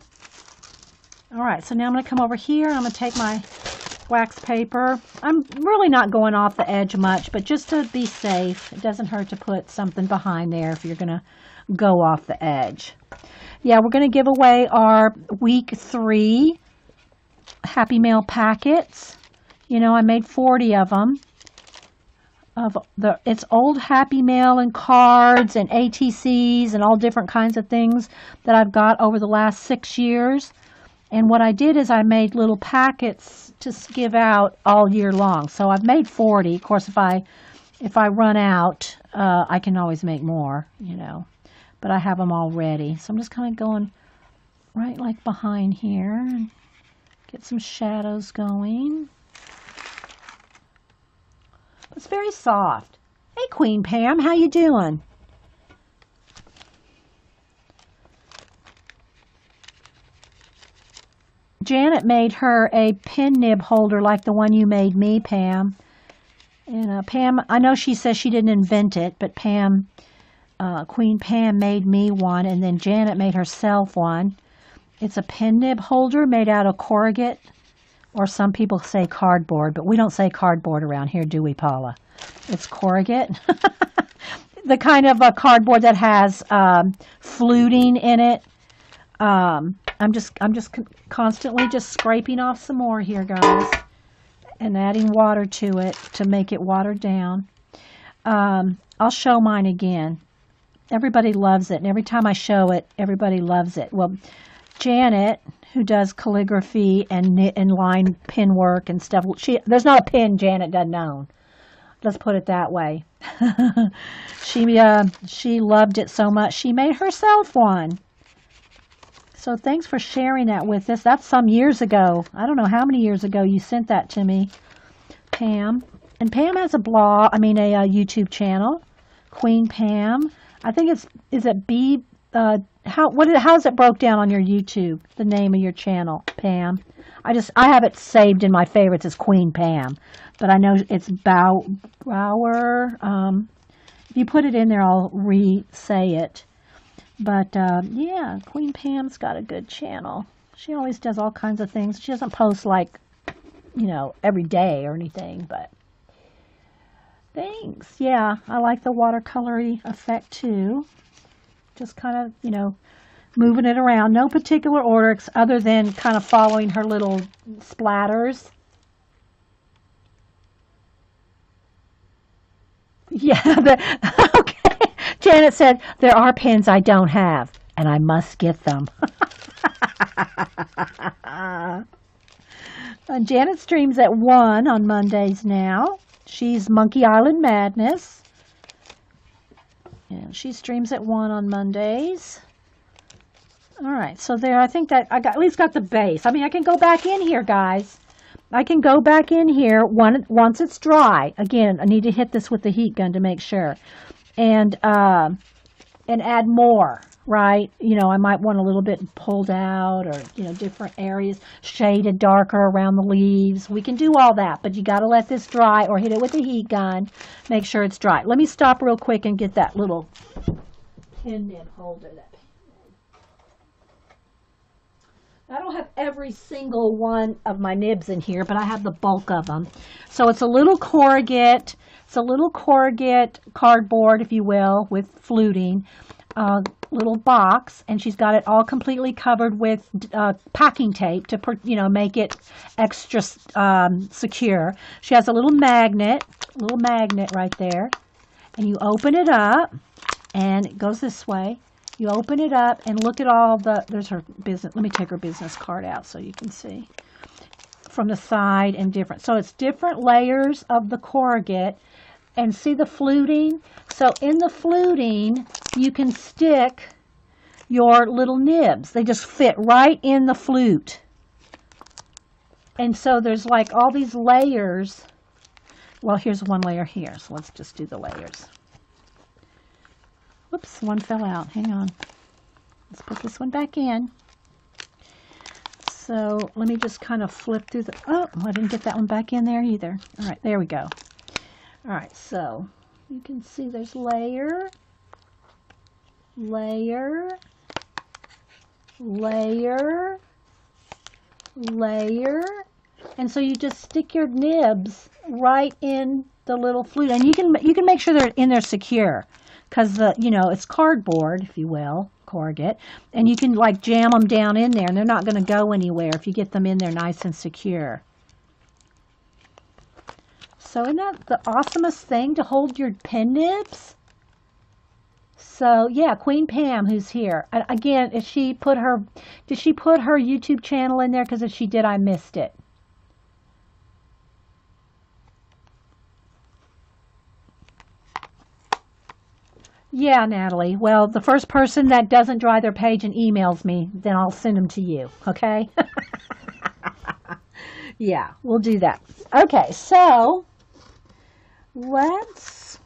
All right, so now I'm going to come over here. I'm going to take my wax paper. I'm really not going off the edge much, but just to be safe, it doesn't hurt to put something behind there if you're going to go off the edge. Yeah, we're going to give away our week 3 Happy Mail packets. You know, I made 40 of them. It's old Happy Mail and cards and ATCs and all different kinds of things that I've got over the last 6 years. And what I did is I made little packets to give out all year long. So I've made 40. Of course, if I run out, I can always make more, you know, but I have them all ready. So I'm just kind of going right like behind here and get some shadows going. It's very soft. Hey, Queen Pam, how you doing? Janet made her a pen nib holder like the one you made me, Pam. And Pam, I know she says she didn't invent it, but Pam, Queen Pam made me one, and then Janet made herself one. It's a pen nib holder made out of corrugate, or some people say cardboard, but we don't say cardboard around here, do we, Paula? It's corrugate. The kind of cardboard that has fluting in it. I'm just constantly just scraping off some more here, guys, and adding water to it to make it watered down. I'll show mine again. Everybody loves it, and every time I show it, everybody loves it. Well, Janet, who does calligraphy and knit and line pin work and stuff, there's not a pin Janet doesn't own. Let's put it that way. She loved it so much she made herself one. So thanks for sharing that with us. That's some years ago. I don't know how many years ago you sent that to me, Pam. And Pam has a blog, a YouTube channel, Queen Pam. I think is it B, how is it broke down on your YouTube, the name of your channel, Pam? I have it saved in my favorites as Queen Pam, but I know it's Bauer. If you put it in there, I'll re-say it. But, yeah, Queen Pam's got a good channel. She always does all kinds of things. She doesn't post, like, you know, every day or anything, but thanks. Yeah, I like the watercolory effect, too. Just kind of, you know, moving it around. No particular order other than kind of following her little splatters. Yeah, okay. Janet said, there are pens I don't have, and I must get them. Janet streams at 1 on Mondays now. She's Monkey Island Madness. And she streams at 1 on Mondays. All right, so there, I think that I at least got the base. I mean, I can go back in here, guys. I can go back in here once it's dry. Again, I need to hit this with the heat gun to make sure. And add more, right? You know, I might want a little bit pulled out, or, you know, different areas, shaded darker around the leaves. We can do all that, but you got to let this dry or hit it with the heat gun. Make sure it's dry. Let me stop real quick and get that little pen nib holder. I don't have every single one of my nibs in here, but I have the bulk of them. So it's a little corrugate. It's a little corrugate cardboard, if you will, with fluting, little box, and she's got it all completely covered with packing tape to, you know, make it extra secure. She has a little magnet right there, and you open it up, and it goes this way. You open it up and look at all there's her business. Let me take her business card out so you can see from the side and different. So it's different layers of the corrugate, and see the fluting. So in the fluting, you can stick your little nibs. They just fit right in the flute. And so there's like all these layers. Well, here's one layer here. So let's just do the layers. Whoops, one fell out. Hang on. Let's put this one back in. So let me just kind of flip through oh, I didn't get that one back in there either. All right, there we go. All right, so you can see there's layer, layer, layer, layer. And so you just stick your nibs right in the little flute. And you can make sure they're in there secure. Because, you know, it's cardboard, if you will, corrugate, and you can, like, jam them down in there, and they're not going to go anywhere if you get them in there nice and secure. So isn't that the awesomest thing to hold your pen nibs? So, yeah, Queen Pam, who's here. Again, did she put her YouTube channel in there? Because if she did, I missed it. Yeah, Natalie. Well, the first person that doesn't dry their page and emails me, then I'll send them to you. Okay? Yeah, we'll do that. Okay, so let's.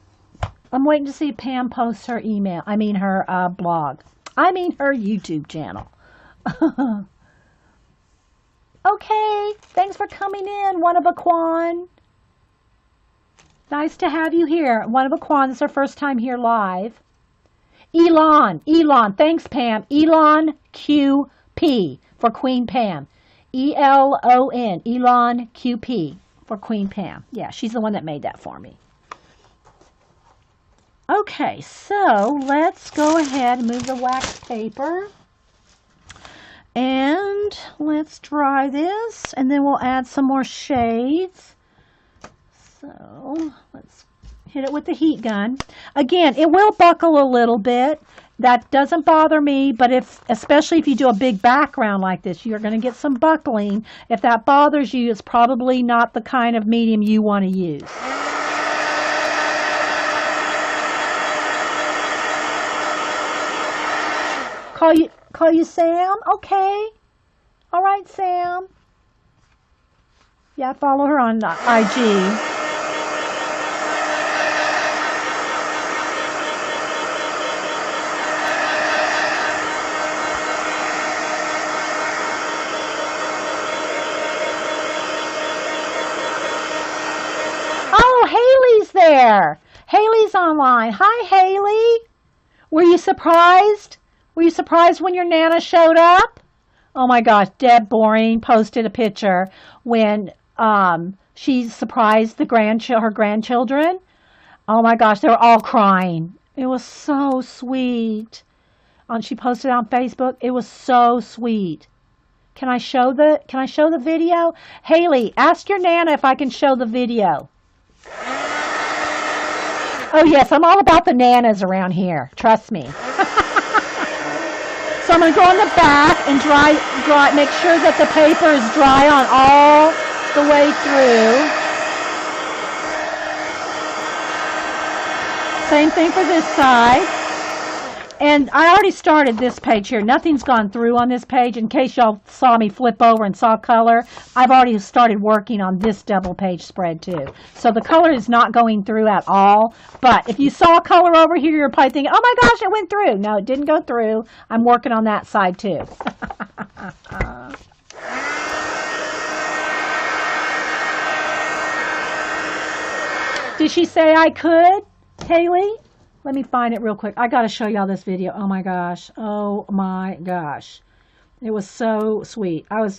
I'm waiting to see if Pam posts her email. I mean, her blog. I mean, her YouTube channel. Okay, thanks for coming in, One of a Quan. Nice to have you here. One of a Quan, this is our first time here live. Elon, thanks Pam. Elon QP for Queen Pam. ELON, Elon QP for Queen Pam. Yeah, she's the one that made that for me. Okay, so let's go ahead and move the wax paper. And let's dry this, and then we'll add some more shades. So let's hit it with the heat gun. Again, it will buckle a little bit. That doesn't bother me, but especially if you do a big background like this, you're going to get some buckling. If that bothers you, it's probably not the kind of medium you want to use. Call you Sam? Okay. All right, Sam. Yeah, follow her on IG. Oh, Haley's there. Haley's online. Hi, Haley. Were you surprised? Were you surprised when your Nana showed up? Oh my gosh, Deb Boring posted a picture when she surprised her grandchildren. Oh my gosh, they were all crying. It was so sweet. She posted it on Facebook. It was so sweet. Can I show the video? Haley, ask your Nana if I can show the video. Oh yes, I'm all about the Nanas around here. Trust me. So I'm going to go on the back and make sure that the paper is dry on all the way through. Same thing for this side. And I already started this page here. Nothing's gone through on this page. In case y'all saw me flip over and saw color, I've already started working on this double page spread too. So the color is not going through at all. But if you saw color over here, you're probably thinking, oh my gosh, it went through. No, it didn't go through. I'm working on that side too. Did she say I could, Haley? Let me find it real quick. I got to show y'all this video. Oh my gosh. Oh my gosh. It was so sweet. I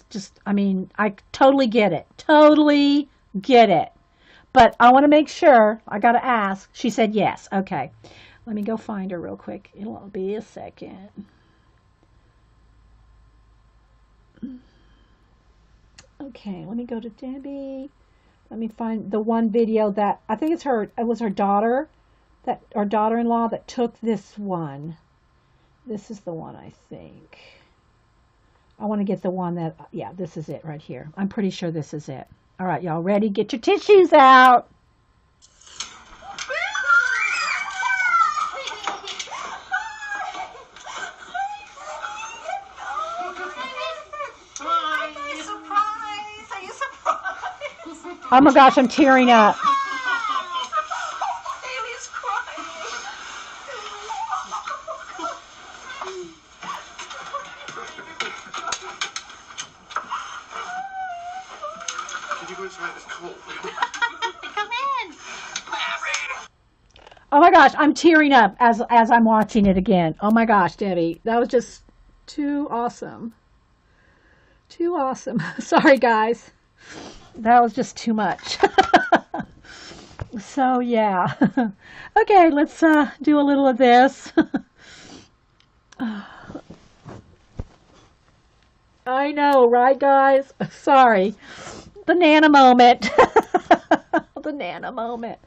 totally get it. Totally get it. But I want to make sure. I got to ask. She said yes. Okay. Let me go find her real quick. It'll be a second. Okay. Let me go to Debbie. Let me find the one video that, I think it was her daughter. Our daughter-in-law that took this one. This is the one, I think. I want to get the one that, yeah, this is it right here. I'm pretty sure this is it. All right, y'all ready? Get your tissues out. Oh my gosh, I'm tearing up. Oh my gosh, I'm tearing up as I'm watching it again. Oh my gosh, Debbie, that was just too awesome. Too awesome. Sorry, guys. That was just too much. So, yeah. Okay, let's do a little of this. I know, right, guys? Sorry. The Nana moment. The Nana moment.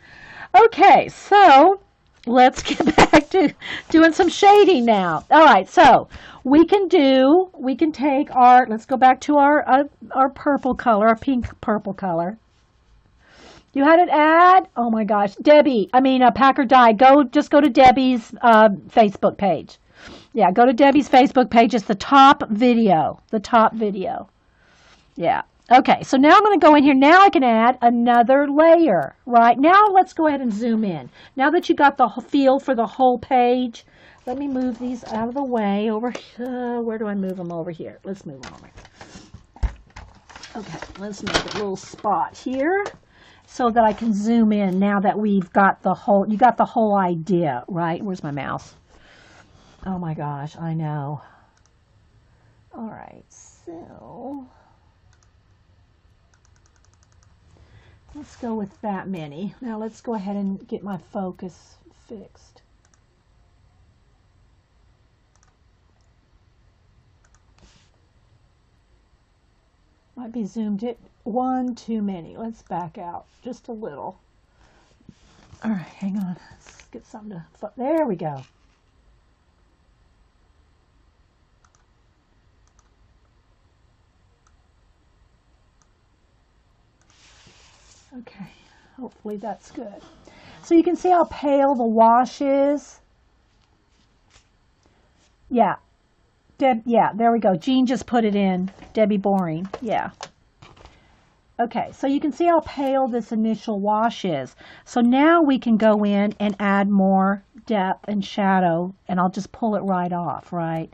Okay, so let's get back to doing some shading now. All right, so we can take let's go back to our purple color, our pink purple color. You had an ad? Oh my gosh. Debbie, Pack or Die. Just go to Debbie's Facebook page. Yeah, go to Debbie's Facebook page. It's the top video. The top video. Yeah. Okay, so now I'm going to go in here. Now I can add another layer, right? Now let's go ahead and zoom in. Now that you got the feel for the whole page, let me move these out of the way over here. Where do I move them over here? Let's move them over here. Okay, let's make a little spot here so that I can zoom in now that we've got the whole, you got the whole idea, right? Where's my mouse? Oh my gosh, I know. All right, so let's go with that many. Now let's go ahead and get my focus fixed. Might be zoomed in one too many. Let's back out just a little. All right, hang on. Let's get something to, there we go. Okay, hopefully that's good. So you can see how pale the wash is. Yeah. Yeah, there we go. Jean just put it in. Debbie Boring. Yeah. Okay, so you can see how pale this initial wash is. So now we can go in and add more depth and shadow, and I'll just pull it right off, right?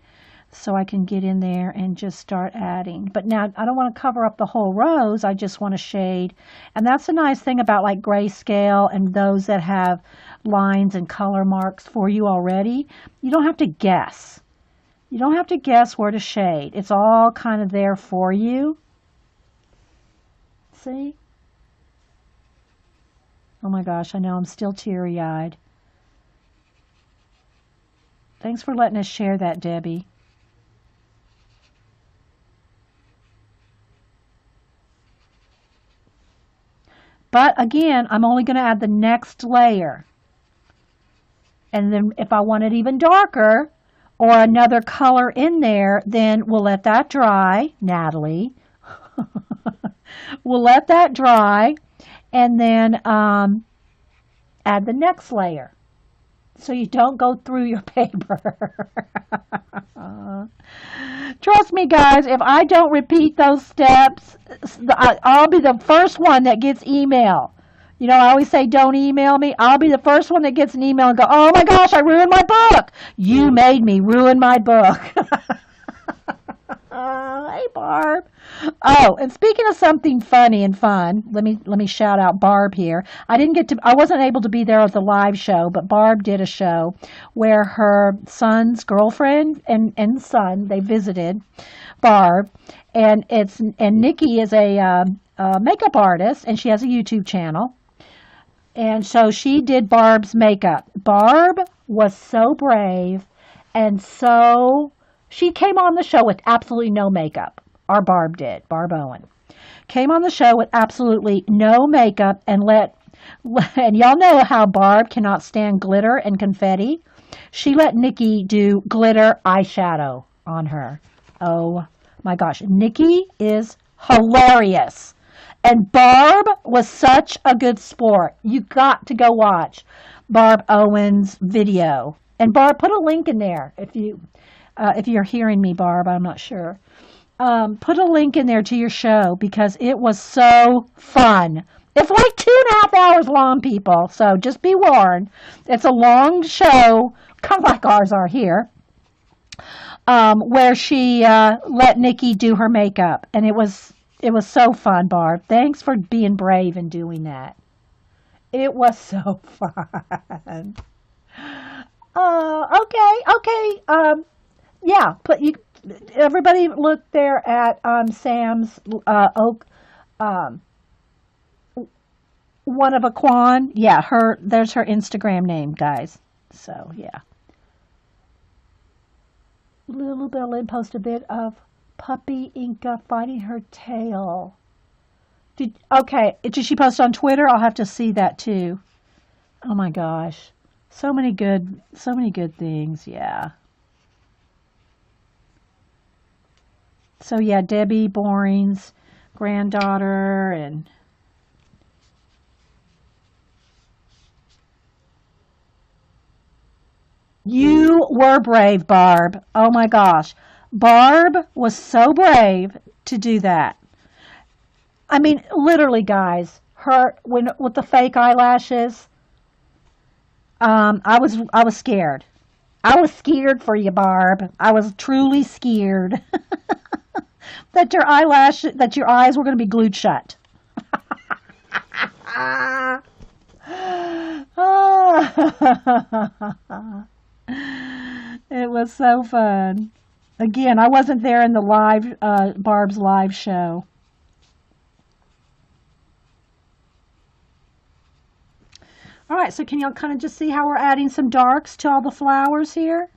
So I can get in there and just start adding. But now I don't want to cover up the whole rows. I just want to shade. And that's the nice thing about like grayscale and those that have lines and color marks for you already. You don't have to guess. You don't have to guess where to shade. It's all kind of there for you. See? Oh my gosh, I know I'm still teary-eyed. Thanks for letting us share that, Debbie. But again, I'm only going to add the next layer. And then if I want it even darker, or another color in there, then we'll let that dry, Natalie. We'll let that dry, and then add the next layer. So you don't go through your paper. Trust me, guys, if I don't repeat those steps, I'll be the first one that gets email. You know, I always say, don't email me. I'll be the first one that gets an email and go, oh my gosh, I ruined my book. You made me ruin my book. Hey, Barb. Oh, and speaking of something funny and fun, let me shout out Barb here. I wasn't able to be there at the live show, but Barb did a show where her son's girlfriend and son, they visited Barb, and Nikki is a makeup artist, and she has a YouTube channel. And so she did Barb's makeup. Barb was so brave, and so she came on the show with absolutely no makeup. Our Barb did. Barb Owen came on the show with absolutely no makeup and and y'all know how Barb cannot stand glitter and confetti. She let Nikki do glitter eyeshadow on her. Oh my gosh. Nikki is hilarious. And Barb was such a good sport. You got to go watch Barb Owen's video. And Barb, put a link in there if you're hearing me, Barb. I'm not sure. Put a link in there to your show because it was so fun. It's like 2.5 hours long, people. So just be warned. It's a long show, kind of like ours are here, where she let Nikki do her makeup, and it was so fun, Barb. Thanks for being brave and doing that. It was so fun. Okay. Yeah, everybody look there at Sam's Oak, one of a Quan. Yeah, there's her Instagram name, guys. So yeah. Little Bellin posted a bit of Puppy Inca fighting her tail. Did she post on Twitter? I'll have to see that too. Oh my gosh. So many good things, yeah. So yeah, Debbie Boring's granddaughter, and You were brave, Barb. Oh my gosh. Barb was so brave to do that. I mean, literally, guys, her when with the fake eyelashes, I was scared. I was scared for you, Barb. I was truly scared that your eyes were going to be glued shut. It was so fun. Again, I wasn't there in the live Barb's live show. All right, so can y'all kind of just see how we're adding some darks to all the flowers here?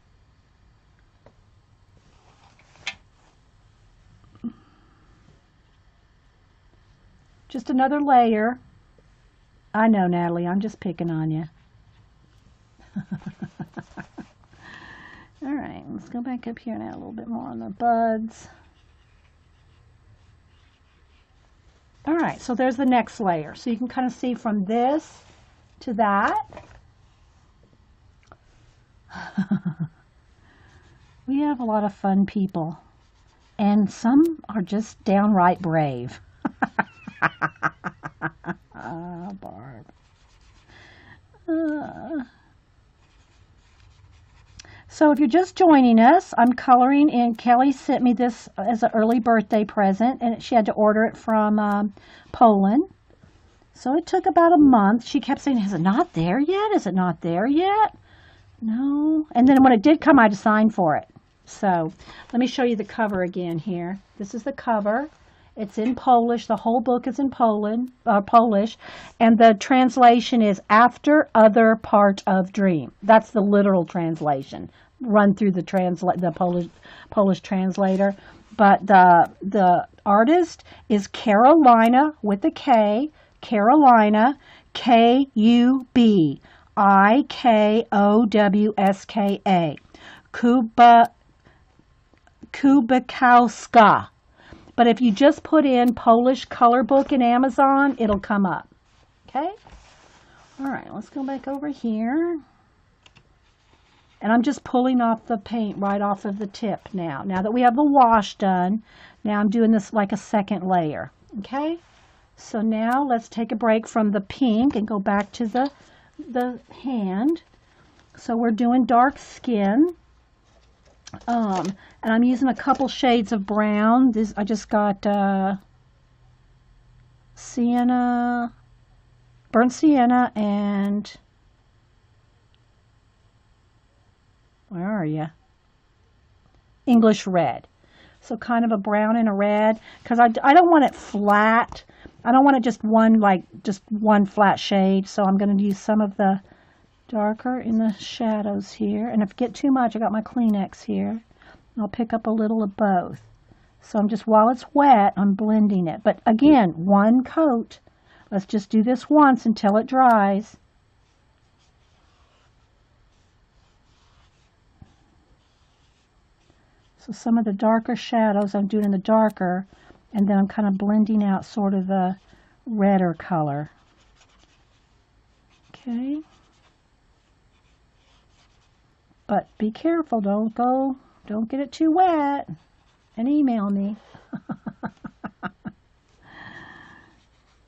Just another layer. I know, Natalie, I'm just picking on you. All right, let's go back up here and add a little bit more on the buds. All right, so there's the next layer. So you can kind of see from this to that. We have a lot of fun people, and some are just downright brave. Barb. So if you're just joining us, I'm coloring in. Kelly sent me this as an early birthday present, and she had to order it from Poland. So it took about a month. She kept saying, is it not there yet? Is it not there yet? No. And then when it did come, I had to sign for it. So let me show you the cover again here. This is the cover. It's in Polish. The whole book is in Polish. And the translation is after other part of dream. That's the literal translation. Run through the Polish translator. But the artist is Karolina with a K. Karolina, Kubikowska. Kubikowska. But if you just put in Polish color book in Amazon, it'll come up. Okay? All right, let's go back over here. And I'm just pulling off the paint right off of the tip now. Now that we have the wash done, now I'm doing this like a second layer. Okay? So now let's take a break from the pink and go back to the hand. So we're doing dark skin. And I'm using a couple shades of brown. I just got sienna, burnt sienna, and where are you? English red. So kind of a brown and a red, because I don't want it flat. I don't want it just one flat shade. So I'm going to use some of the darker in the shadows here. And if I get too much, I got my Kleenex here. I'll pick up a little of both. So I'm just, while it's wet, I'm blending it. But again, one coat. Let's just do this once until it dries. So some of the darker shadows I'm doing in the darker, and then I'm kind of blending out sort of the redder color. Okay. But be careful, don't get it too wet and email me.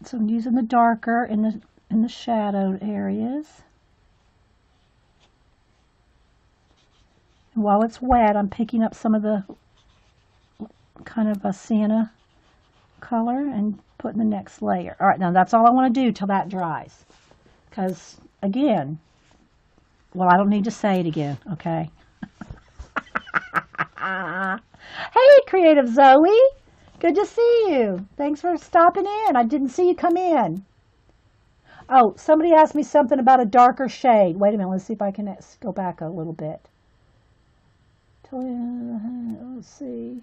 So I'm using the darker in the shadowed areas. And while it's wet, I'm picking up some of the kind of a sienna color and putting the next layer. All right, now that's all I want to do till that dries. Because, again, well, I don't need to say it again, okay? Hey, Creative Zoe. Good to see you. Thanks for stopping in. I didn't see you come in. Oh, somebody asked me something about a darker shade. Wait a minute. Let's see if I can go back a little bit. Let's see.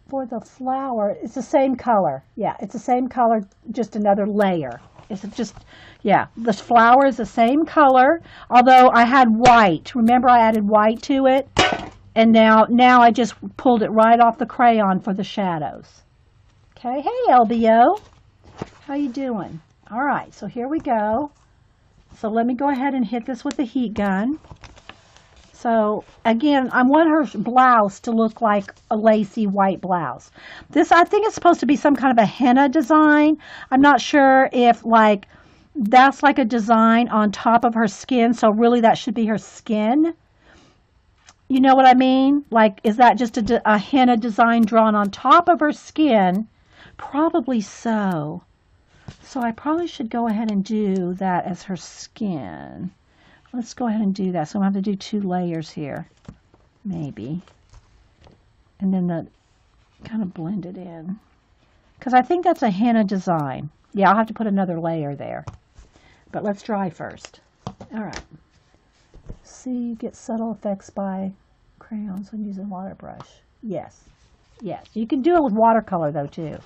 For the flower, it's the same color. Yeah, it's the same color, just another layer. It's just, yeah, the flower is the same color, although I had white. Remember, I added white to it, and now I just pulled it right off the crayon for the shadows. Okay, hey LBO, how you doing? All right, so here we go. So let me go ahead and hit this with the heat gun. So again, I want her blouse to look like a lacy white blouse. This, I think, is supposed to be some kind of a henna design. I'm not sure if like that's like a design on top of her skin. So really that should be her skin. You know what I mean? Like, is that just a henna design drawn on top of her skin? Probably so. So I probably should go ahead and do that as her skin. Let's go ahead and do that. So I'm going to have to do 2 layers here. Maybe. And then kind of blend it in. Because I think that's a henna design. Yeah, I'll have to put another layer there. But let's dry first. All right. See, you get subtle effects by crayons when using water brush. Yes. Yes. You can do it with watercolor, though, too.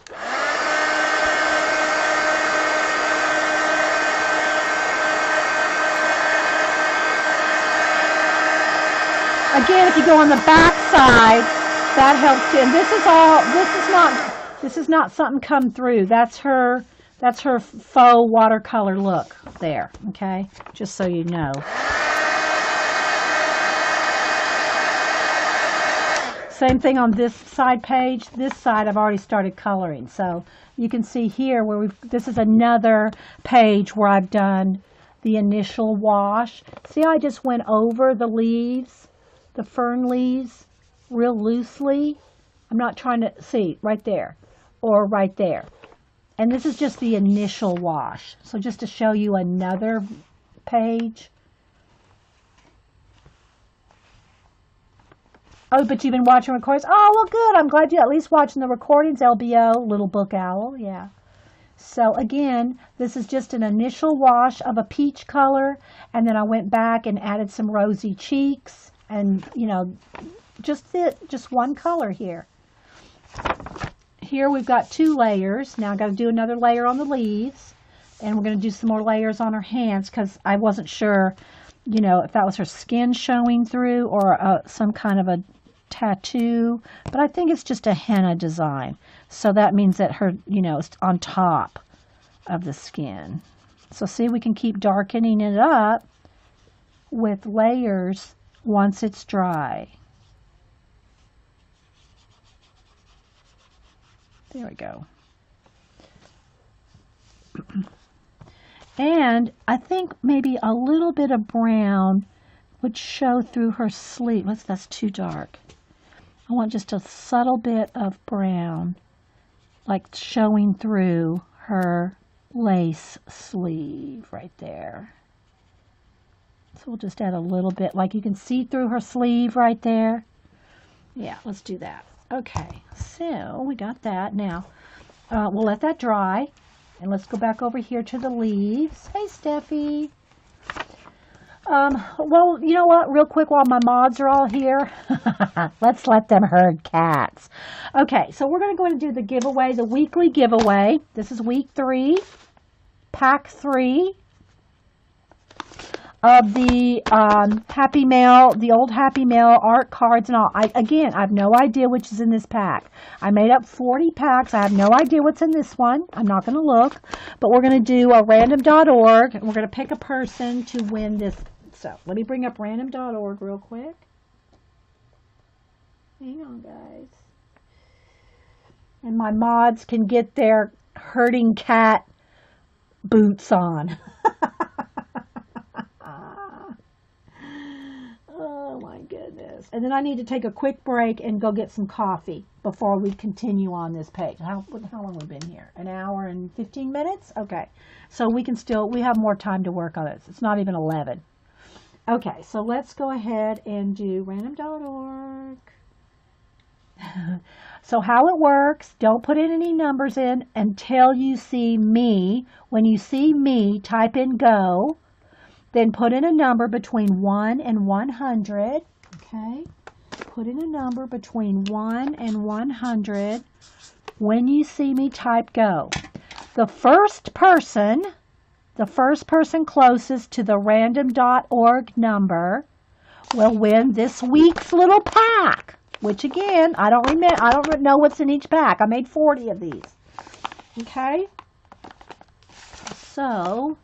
Again, if you go on the back side, that helps too. And this is not something come through. That's her faux watercolor look there, okay? Just so you know. Same thing on this side page. This side I've already started coloring. So you can see here where this is another page where I've done the initial wash. See how I just went over the leaves? The fern leaves real loosely. I'm not trying to see right there or right there. And this is just the initial wash. So just to show you another page. Oh, but you've been watching recordings? Oh, well, good. I'm glad you're at least watching the recordings, LBO, Little Book Owl. Yeah. So again, this is just an initial wash of a peach color. And then I went back and added some rosy cheeks. And, you know, just one color here. Here we've got 2 layers. Now I've got to do another layer on the leaves. And we're going to do some more layers on her hands because I wasn't sure, you know, if that was her skin showing through or some kind of a tattoo. But I think it's just a henna design. So that means that her, you know, is on top of the skin. So see, we can keep darkening it up with layers once it's dry. There we go. And I think maybe a little bit of brown would show through her sleeve. That's too dark. I want just a subtle bit of brown, like showing through her lace sleeve right there. So we'll just add a little bit, like you can see through her sleeve right there. Yeah, let's do that. Okay, so we got that. Now, we'll let that dry. And let's go back over here to the leaves. Hey, Steffi. Well, you know what? Real quick, while my mods are all here, let's let them herd cats. Okay, so we're going to go and do the giveaway, the weekly giveaway. This is week 3, pack 3. Of the Happy Mail, the old Happy Mail art cards and all. Again, I have no idea which is in this pack. I made up 40 packs. I have no idea what's in this one. I'm not going to look. But we're going to do a random.org. And we're going to pick a person to win this. So let me bring up random.org real quick. Hang on, guys. And my mods can get their herding cat boots on. Oh my goodness. And then I need to take a quick break and go get some coffee before we continue on this page. How long have we been here? An hour and 15 minutes? Okay. So we have more time to work on this. It's not even 11. Okay, so let's go ahead and do random.org. So how it works, don't put in any numbers in until you see me. When you see me, type in go. Then put in a number between 1 and 100. Okay. Put in a number between 1 and 100. When you see me, type go. The first person closest to the random.org number will win this week's little pack. Which again, I don't know what's in each pack. I made 40 of these. Okay. So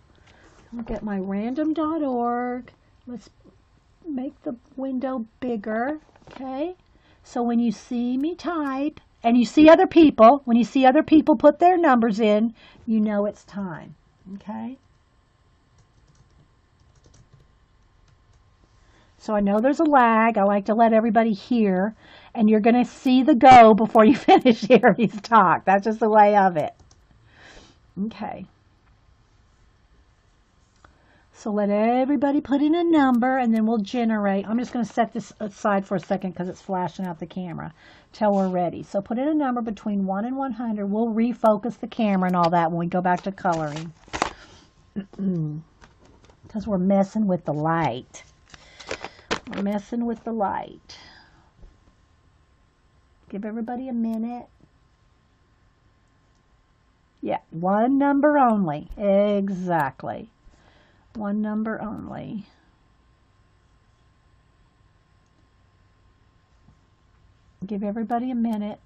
Look at my random.org. Let's make the window bigger, okay? So when you see me type, and you see other people, when you see other people put their numbers in, you know it's time, okay? So I know there's a lag. I like to let everybody hear, and you're going to see the go before you finish hearing me talk. That's just the way of it. Okay. So let everybody put in a number, and then we'll generate. I'm just going to set this aside for a second because it's flashing out the camera till we're ready. So put in a number between 1 and 100. We'll refocus the camera and all that when we go back to coloring. Because we're messing with the light. We're messing with the light. Give everybody a minute. Yeah, one number only. Exactly. One number only. Give everybody a minute.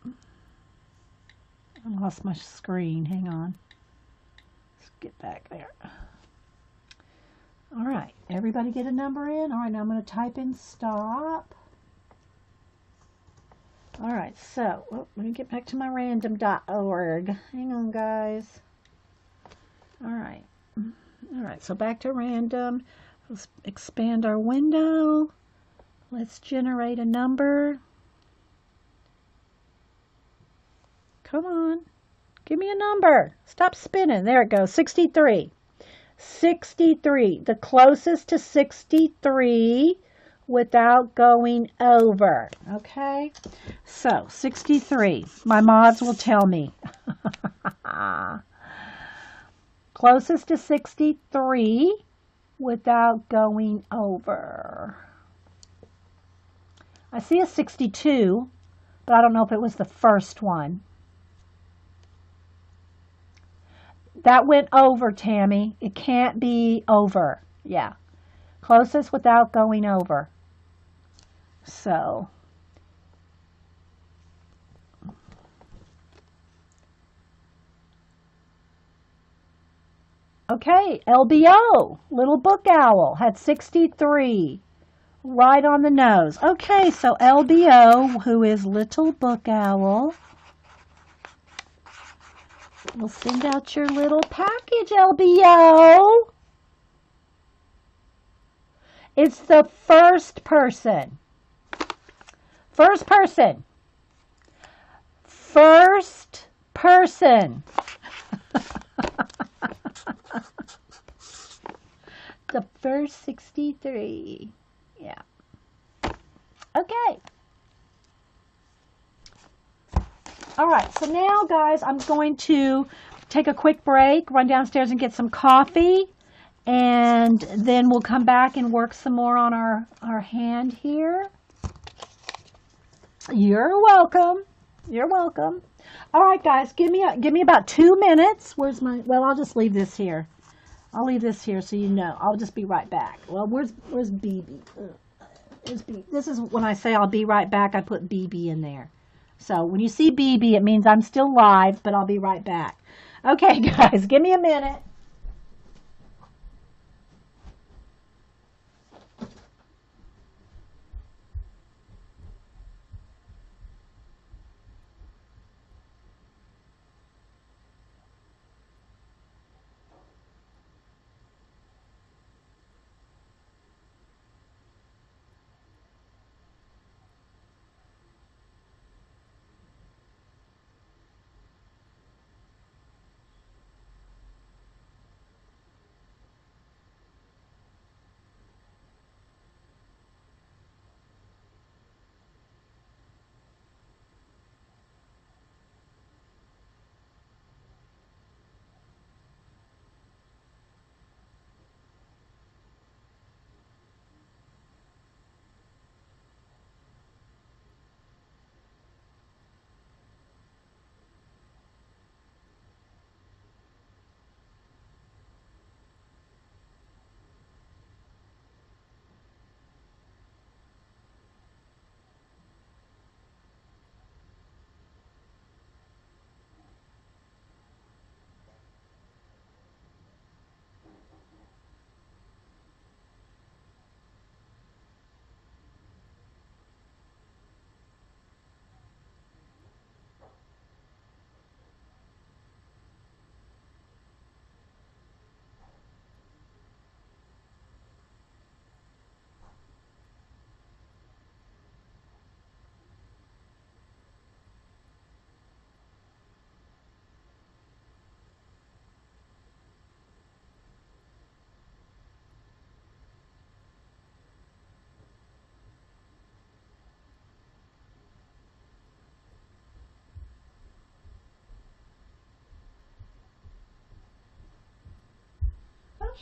I lost my screen. Hang on. Let's get back there. All right. Everybody get a number in? All right. Now I'm going to type in stop. All right. So let me get back to my random.org. Hang on, guys. All right. All right, so back to random. Let's expand our window. Let's generate a number. Come on. Give me a number. Stop spinning. There it goes. 63. 63. The closest to 63 without going over. Okay? So, 63. My mods will tell me. Closest to 63 without going over. I see a 62, but I don't know if it was the first one. That went over, Tammy. It can't be over. Yeah. Closest without going over. So. Okay, LBO, Little Book Owl, had 63, right on the nose. Okay, so LBO, who is Little Book Owl, we'll send out your little package, LBO. It's the first person. First person. First person. The first 63. Yeah. Okay. All right. So now, guys, I'm going to take a quick break, run downstairs and get some coffee, and then we'll come back and work some more on our hand here. You're welcome. You're welcome. All right, guys, give me about 2 minutes. Where's my? Well, I'll just leave this here. I'll leave this here so you know. I'll just be right back. Well, where's BB? This is when I say I'll be right back, I put BB in there. So when you see BB, it means I'm still live, but I'll be right back. Okay, guys, give me a minute.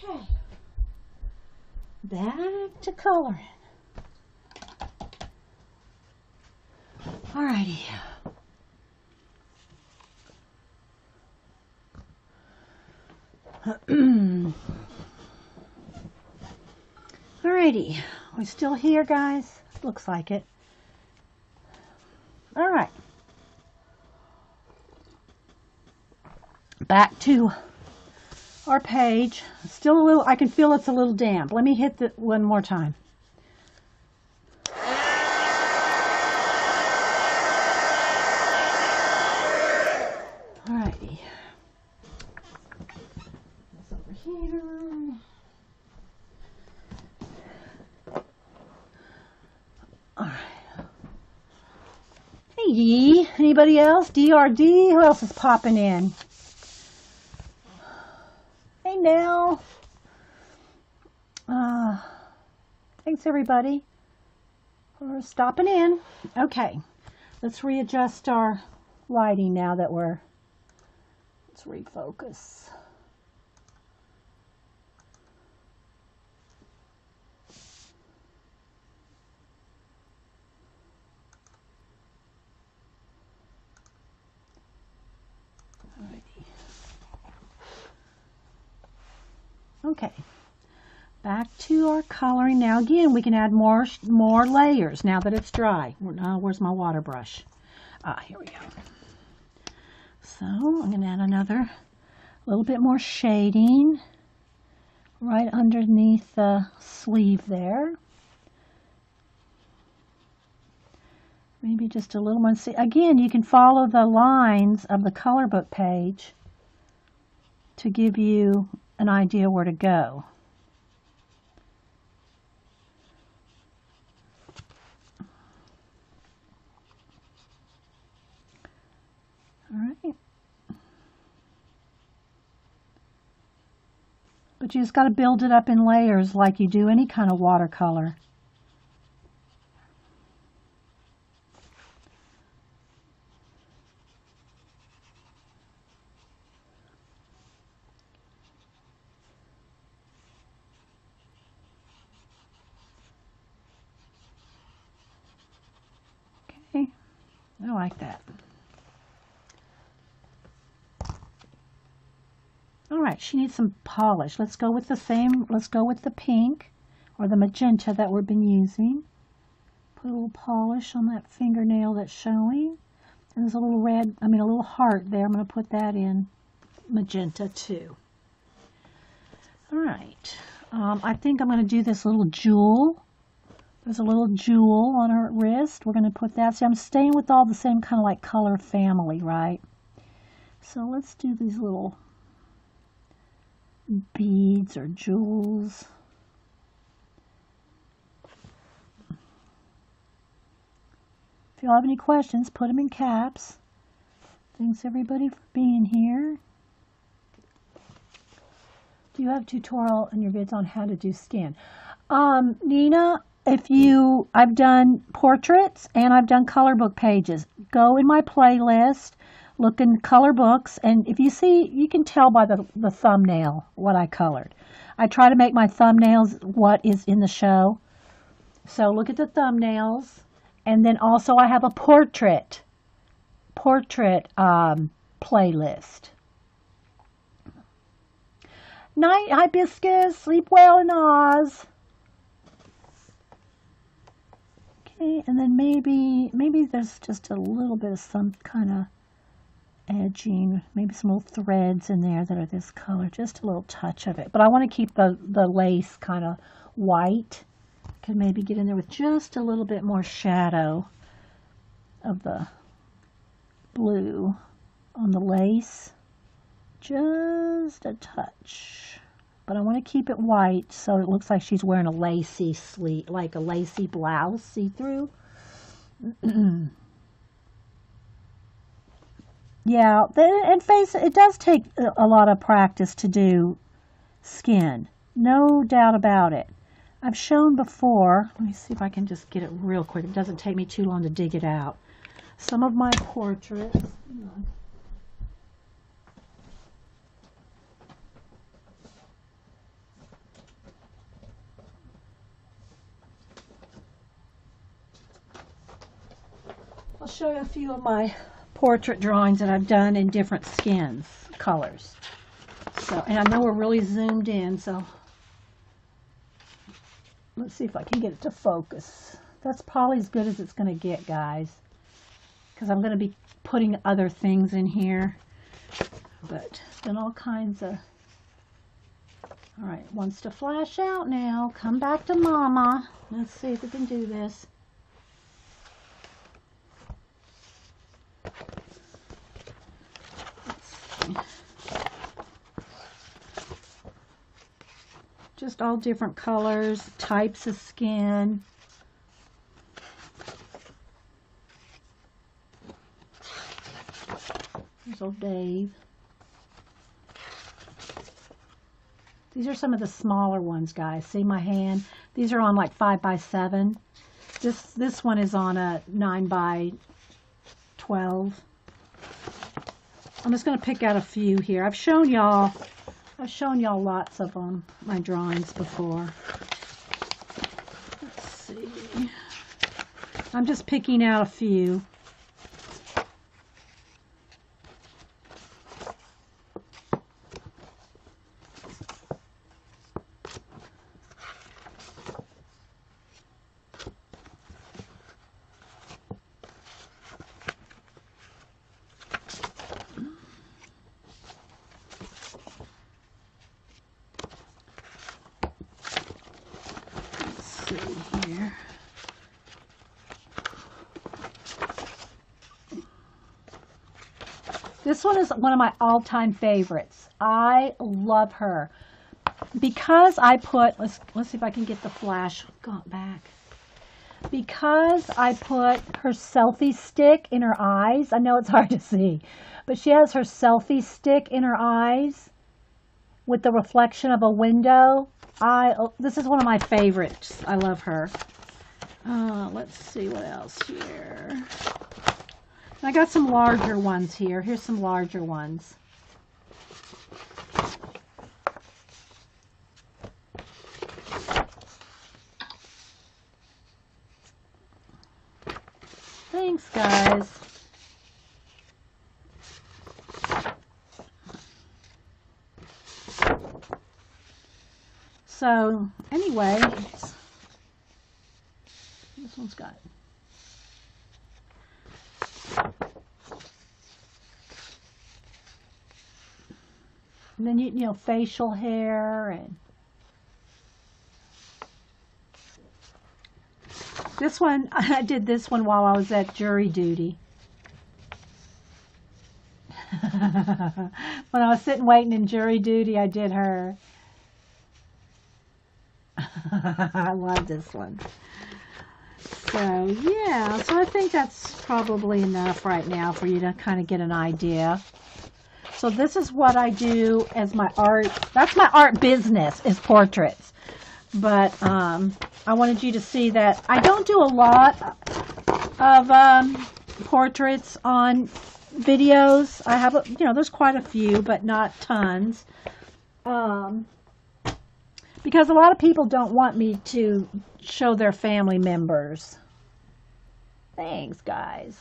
Okay. Back to coloring. Alrighty. Alrighty. We're still here, guys. Looks like it. Alright. Back to our page. Still a little, I can feel it's a little damp. Let me hit it one more time. Alrighty. This over here. Alright. Hey, anybody else? DRD? Who else is popping in? Hey, Nell. Thanks, everybody, for stopping in. Okay, let's readjust our lighting now that let's refocus. Okay, back to our coloring. Now again, we can add more layers now that it's dry. Where's my water brush? Here we go. So I'm going to add another little bit more shading right underneath the sleeve there. Maybe just a little more. See, again, you can follow the lines of the color book page to give you an idea where to go. All right. But you just got to build it up in layers like you do any kind of watercolor. I like that. All right, she needs some polish. Let's go with the same, let's go with the pink or the magenta that we've been using. Put a little polish on that fingernail that's showing. And there's a little red, a little heart there. I'm going to put that in magenta too. All right, I think I'm going to do this little jewel. There's a little jewel on her wrist. We're going to put that. See, I'm staying with all the same kind of like color family, right? So let's do these little beads or jewels. If you have any questions, put them in caps. Thanks everybody for being here. Do you have a tutorial in your vids on how to do skin? Nina, I've done portraits and I've done color book pages. Go in my playlist, look in color books, and if you see, you can tell by the thumbnail what I colored. I try to make my thumbnails what is in the show. So look at the thumbnails, and then also I have a portrait playlist. Night, Hibiscus, sleep well in Oz. Okay, and then maybe there's just a little bit of some kind of edging, maybe some little threads in there that are this color, just a little touch of it. But I want to keep the lace kind of white. Could maybe get in there with just a little bit more shadow of the blue on the lace. Just a touch. But I want to keep it white so it looks like she's wearing a lacy sleeve, like a lacy blouse, see-through. Yeah, and face it does take a lot of practice to do skin. No doubt about it. I've shown before. Let me see if I can just get it real quick. It doesn't take me too long to dig it out. Some of my portraits. show you a few of my portrait drawings that I've done in different skins, colors. So, and I know we're really zoomed in, so let's see if I can get it to focus. That's probably as good as it's going to get, guys, because I'm going to be putting other things in here. But then all kinds of... All right, wants to flash out now. Come back to Mama. Let's see if we can do this. Just all different colors, types of skin. There's old Dave. These are some of the smaller ones, guys. See my hand? These are on like 5x7. This one is on a 9x12. I'm just going to pick out a few here. I've shown y'all lots of them, my drawings before. Let's see. I'm just picking out a few. Here. This one is one of my all-time favorites. I love her because I put, let's see if I can get the flash back. Because I put her selfie stick in her eyes. I know it's hard to see, but she has her selfie stick in her eyes with the reflection of a window. This is one of my favorites. I love her. Let's see what else here. I got some larger ones here. Here's some larger ones. Thanks, guys. So, anyway, this one's got it. And then, you know, facial hair and this one, I did this one while I was at jury duty. When I was sitting waiting in jury duty, I did her. I love this one. So, yeah, so I think that's probably enough right now for you to kind of get an idea. So this is what I do as my art. That's my art business, is portraits. But I wanted you to see that I don't do a lot of portraits on videos. I have, you know, there's quite a few, but not tons. Because a lot of people don't want me to show their family members. Thanks, guys.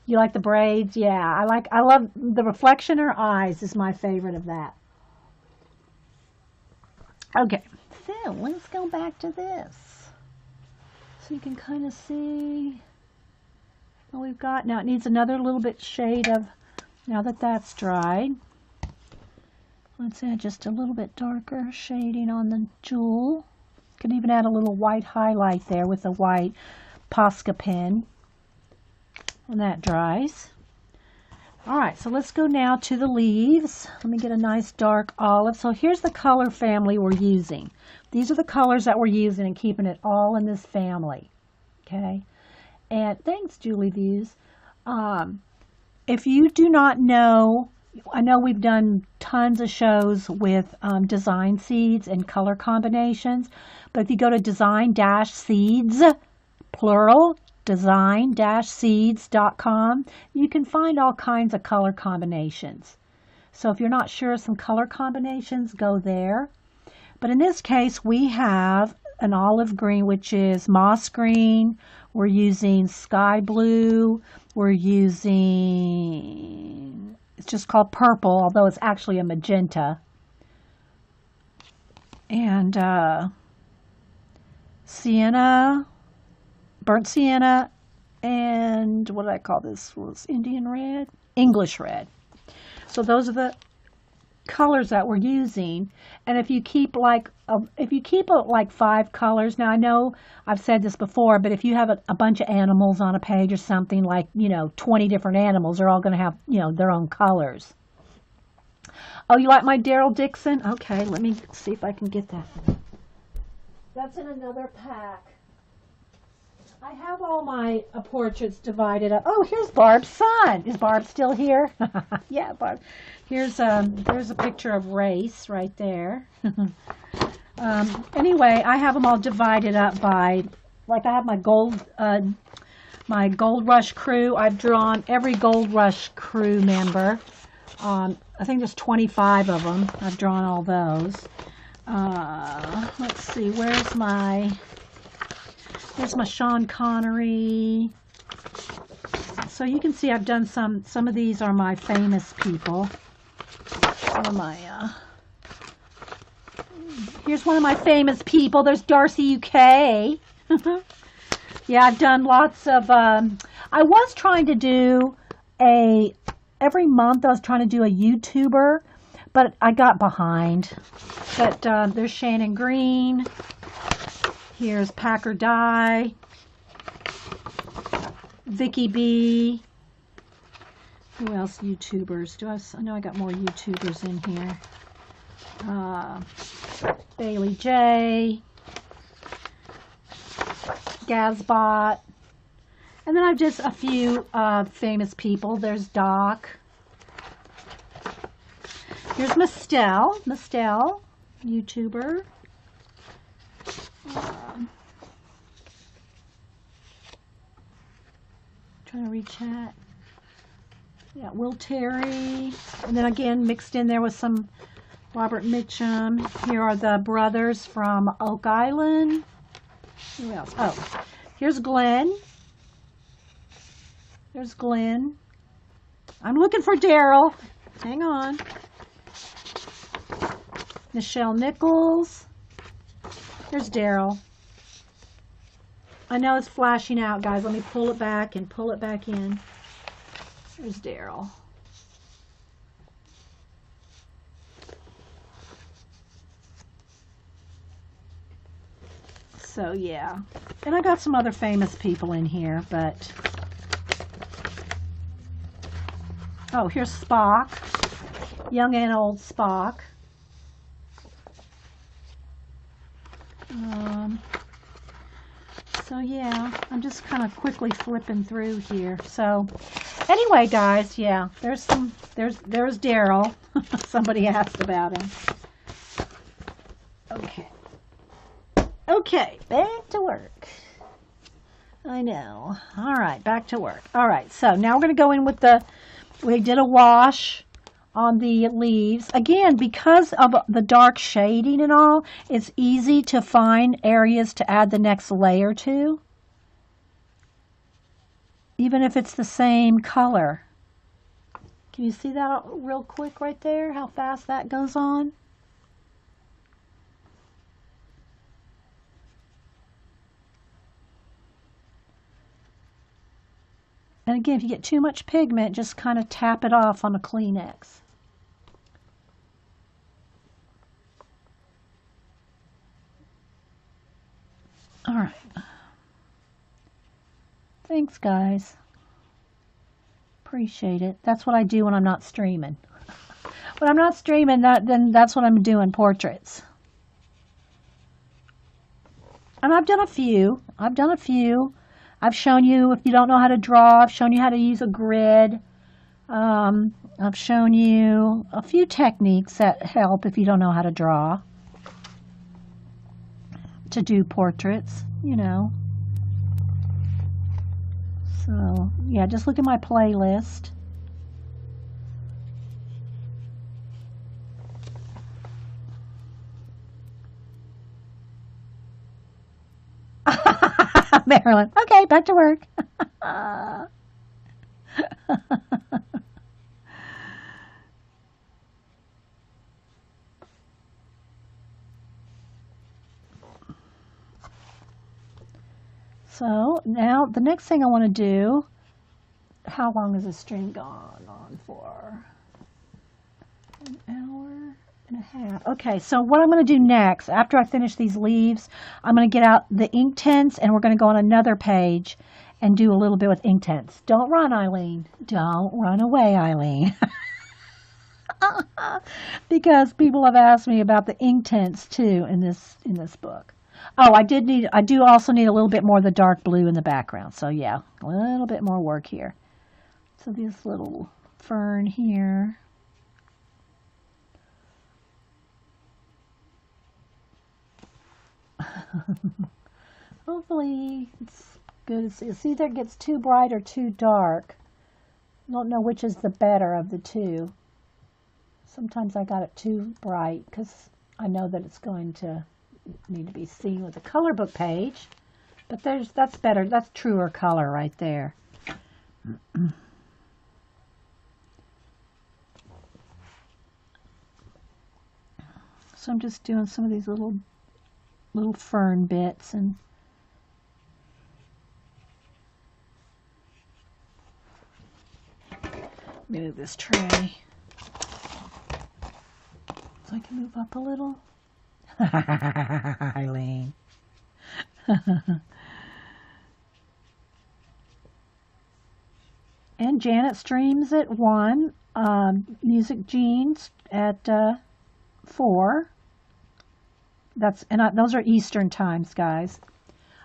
You like the braids? Yeah, I love the reflection in her eyes is my favorite of that. Okay, so let's go back to this. So you can kind of see what we've got. Now it needs another little bit shade of, now that that's dried. Let's add just a little bit darker shading on the jewel. Could even add a little white highlight there with a white Posca pen. And that dries. Alright, so let's go now to the leaves. Let me get a nice dark olive. So here's the color family we're using. These are the colors that we're using and keeping it all in this family. Okay? And thanks, Julie Views. If you do not know, I know we've done tons of shows with design seeds and color combinations, but if you go to design-seeds, plural, design-seeds.com, you can find all kinds of color combinations. So if you're not sure of some color combinations, go there. But in this case, we have an olive green, which is moss green. We're using sky blue. We're using, it's just called purple, although it's actually a magenta. And sienna, burnt sienna, and what did I call this? Was Indian red? English red. So those are the colors that we're using. And if you keep like like 5 colors, now I know I've said this before, but if you have a bunch of animals on a page or something, like 20 different animals, they're all going to have their own colors. Oh, you like my Daryl Dixon? Okay, let me see if I can get that. That's in another pack. I have all my portraits divided up. Oh, here's Barb's son. Is Barb still here? Yeah, Barb. There's a picture of Race right there. Anyway, I have them all divided up by, like, I have my Gold Rush crew. I've drawn every Gold Rush crew member. I think there's 25 of them. I've drawn all those. Let's see, where's my Sean Connery. So you can see I've done some of these are my famous people. One of my, here's one of my famous people. There's Darcy UK. Yeah, I've done lots of, I was trying to do every month I was trying to do a YouTuber, but I got behind. But there's Shannon Green. Here's Packer Dye, Vicky B. Who else? YouTubers. I know I got more YouTubers in here. Bailey J. Gazbot. And then I've just a few famous people. There's Doc. Here's Mistel, YouTuber. Trying to rechat. Yeah, Will Terry. And then again, mixed in there with some Robert Mitchum. Here are the brothers from Oak Island. Who else? Oh, here's Glenn. There's Glenn. I'm looking for Daryl. Hang on. Michelle Nichols. There's Daryl. I know it's flashing out, guys. Let me pull it back and pull it back in. There's Daryl. So, yeah. And I got some other famous people in here, but... Oh, here's Spock. Young and old Spock. So yeah, I'm just kind of quickly flipping through here. So anyway, guys, yeah, there's Daryl. Somebody asked about him. Okay, back to work. I know. All right, back to work. All right, so now we're going to go in with we did a wash on the leaves. Again, because of the dark shading and all, it's easy to find areas to add the next layer to, even if it's the same color. Can you see that real quick right there, how fast that goes on? And again, if you get too much pigment, just kind of tap it off on a Kleenex. All right. Thanks, guys. Appreciate it. That's what I do when I'm not streaming. When I'm not streaming, then that's what I'm doing, portraits. And I've done a few. I've shown you, if you don't know how to draw, I've shown you how to use a grid. I've shown you a few techniques that help if you don't know how to draw, to do portraits, you know. So, yeah, just look at my playlist. Marilyn. Okay, back to work. So now the next thing I want to do, how long has this stream gone on for? An hour and a half. Okay, so what I'm going to do next, after I finish these leaves, I'm going to get out the ink tints and we're going to go on another page and do a little bit with ink tints. Don't run, Eileen. Don't run away, Eileen. Because people have asked me about the ink tints too in this book. Oh, I do also need a little bit more of the dark blue in the background. So yeah, a little bit more work here. So this little fern here. Hopefully it's good to see. It's either it gets too bright or too dark. I don't know which is the better of the two. Sometimes I got it too bright because I know that it's going to need to be seen with the color book page. But that's better. That's truer color right there. So I'm just doing some of these little fern bits and move this tray so I can move up a little. Eileen. And Janet streams at 1, Music Jeans at 4. Those are Eastern times, guys.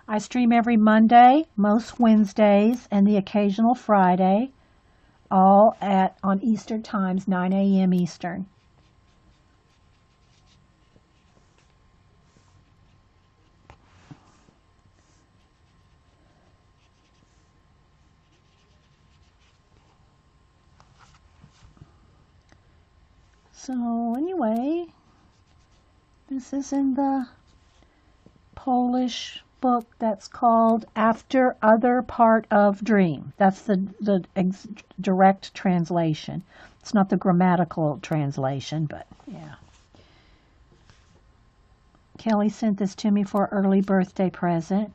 I stream every Monday, most Wednesdays, and the occasional Friday, all on Eastern times, 9 a.m. Eastern. So anyway, this is in the Polish book that's called After Other Part of Dream. That's the direct translation. It's not the grammatical translation, but yeah. Kelly sent this to me for an early birthday present.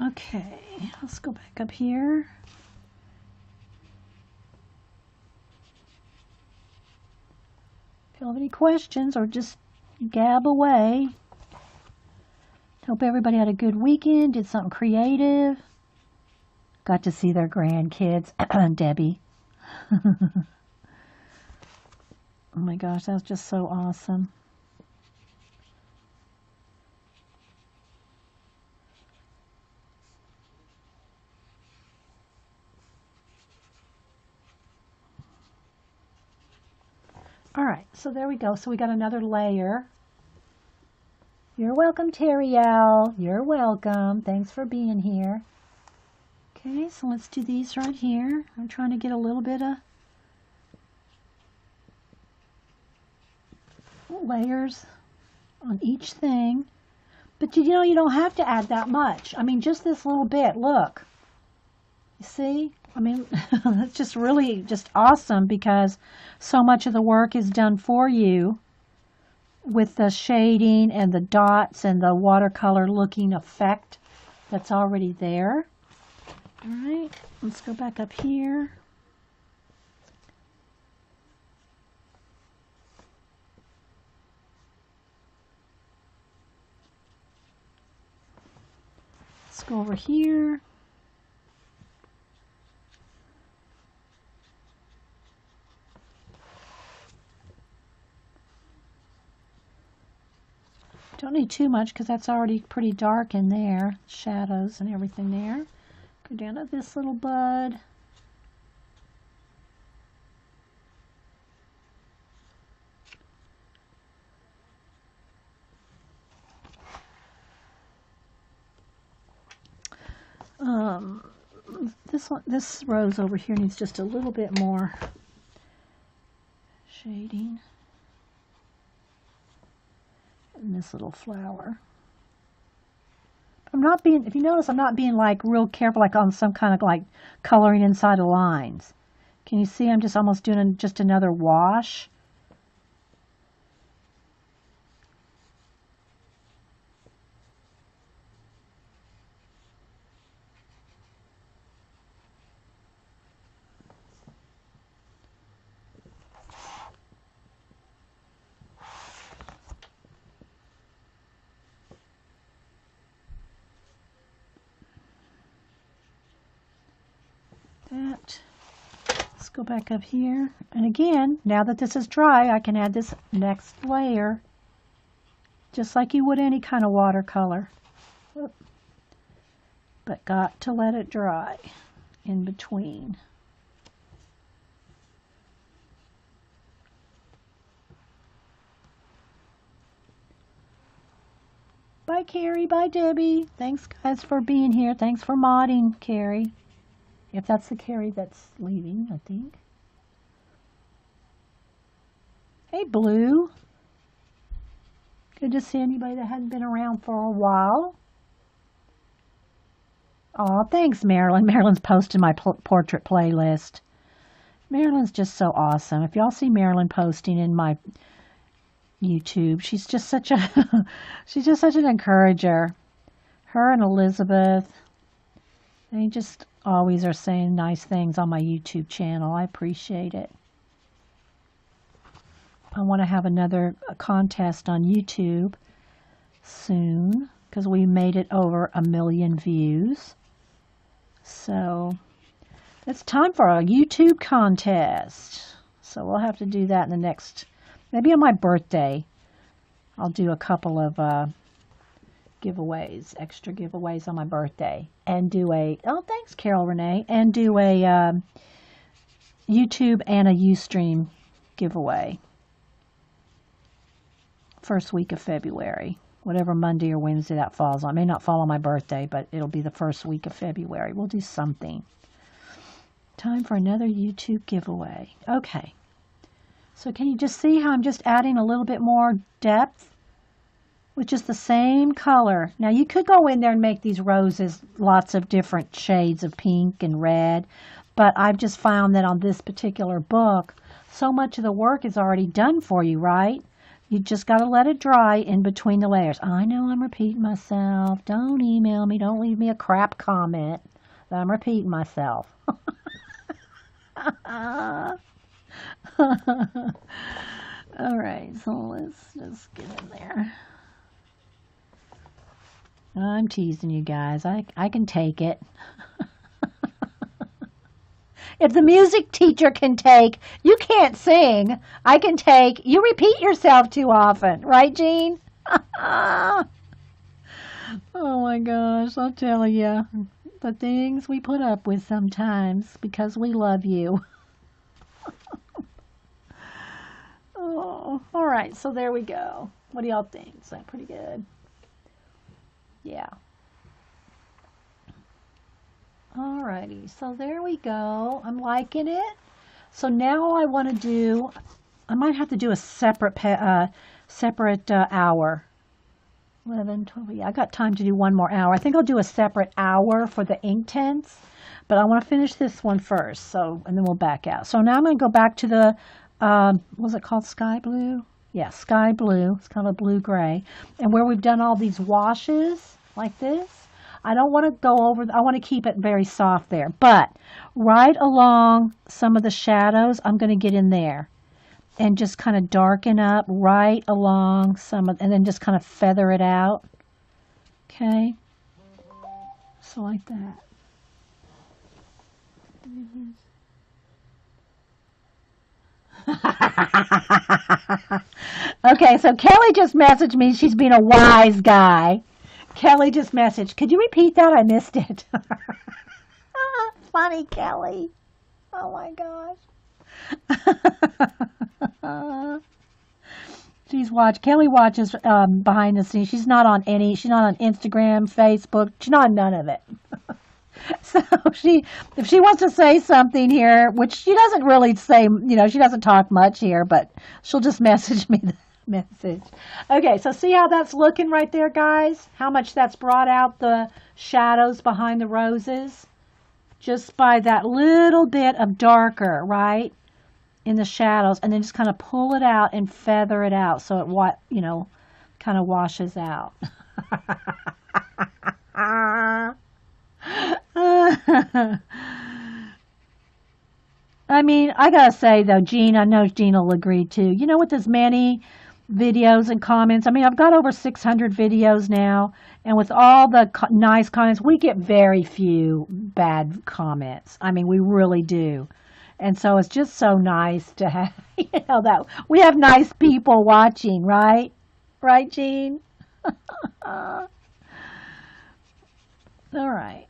Okay, let's go back up here. If you have any questions or just gab away. Hope everybody had a good weekend, did something creative. Got to see their grandkids, Debbie. Oh my gosh, that was just so awesome. All right, so there we go. So we got another layer. You're welcome, Terrielle. You're welcome. Thanks for being here. Okay, so let's do these right here. I'm trying to get a little bit of layers on each thing. But you know, you don't have to add that much. I mean, just this little bit. Look. You see? I mean, that's just really just awesome because so much of the work is done for you with the shading and the dots and the watercolor looking effect that's already there. All right, let's go back up here. Let's go over here. Don't need too much because that's already pretty dark in there. Shadows and everything there. Go down to this little bud. This rose over here needs just a little bit more shading. And this little flower. I'm not being, if you notice, I'm not being like real careful, like on some kind of like coloring inside the lines. Can you see I'm just almost doing just another wash? That. Let's go back up here. And again, now that this is dry, I can add this next layer, just like you would any kind of watercolor. But got to let it dry in between. Bye, Carrie. Bye, Debbie. Thanks, guys, for being here. Thanks for modding, Carrie. If that's the Carrie that's leaving, I think. Hey, Blue. Good to see anybody that hadn't been around for a while. Aw, thanks, Marilyn. Marilyn's posted my portrait playlist. Marilyn's just so awesome. If y'all see Marilyn posting in my YouTube, she's just such a she's just such an encourager. Her and Elizabeth, they just always are saying nice things on my YouTube channel. I appreciate it. I want to have another contest on YouTube soon because we made it over 1 million views. So it's time for a YouTube contest. So we'll have to do that in the next, maybe on my birthday. I'll do a couple of giveaways, extra giveaways on my birthday, and do a, oh thanks Carol Renee, and do a YouTube and a Ustream giveaway. First week of February, whatever Monday or Wednesday that falls on. It may not fall on my birthday, but it'll be the first week of February. We'll do something. Time for another YouTube giveaway. Okay. So can you just see how I'm just adding a little bit more depth with just the same color? Now you could go in there and make these roses lots of different shades of pink and red, but I've just found that on this particular book, so much of the work is already done for you, right? You just got to let it dry in between the layers. I know I'm repeating myself. Don't email me. Don't leave me a crap comment that I'm repeating myself. All right, so let's just get in there. I'm teasing you guys. I can take it. If the music teacher can take, you can't sing. I can take, you repeat yourself too often. Right, Jean? Oh my gosh, I'll tell you. The things we put up with sometimes because we love you. Oh, all right, so there we go. What do y'all think? Is that pretty good? Yeah. Alrighty, so there we go. I'm liking it. So now I want to do, I might have to do a separate hour. 11, 12, yeah, I got time to do one more hour. I think I'll do a separate hour for the ink tints, but I want to finish this one first, so, and then we'll back out. So now I'm going to go back to the, what was it called, sky blue? Yeah, sky blue. It's kind of a blue-gray. And where we've done all these washes like this, I don't want to go over, I want to keep it very soft there. But right along some of the shadows, I'm going to get in there and just kind of darken up right along some of, and then just kind of feather it out. Okay? So like that. Okay, so Kelly just messaged me. She's being a wise guy. Kelly just messaged, could you repeat that? I missed it. Funny, Kelly. Oh my gosh. Kelly watches behind the scenes. She's not on Instagram, Facebook. She's not on none of it. So if she wants to say something here, which she doesn't really say, she doesn't talk much here, but she'll just message me the message. Okay, so see how that's looking right there, guys? How much that's brought out the shadows behind the roses? Just by that little bit of darker, right, in the shadows, and then just kind of pull it out and feather it out so it, kind of washes out. I mean, I gotta say though, Jean, I know Jean will agree too. With as many videos and comments, I mean, I've got over 600 videos now, and with all the nice comments, we get very few bad comments. I mean, we really do. And so it's just so nice to have, that we have nice people watching, right? Right, Jean? All right.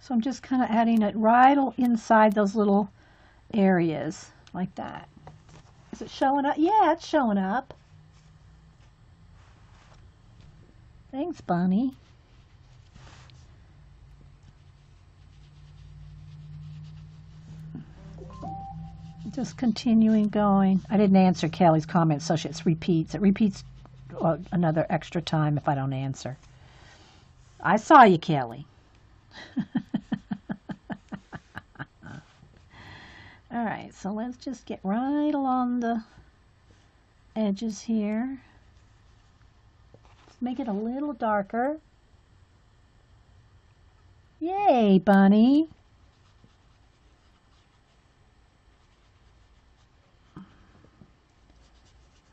So I'm just kind of adding it right inside those little areas like that. Is it showing up? Yeah, it's showing up. Thanks, Bunny. Just continuing going. I didn't answer Kelly's comment, so it repeats. It repeats another extra time if I don't answer. I saw you, Kelly. All right, so let's just get right along the edges here. Let's make it a little darker. Yay, Bunny.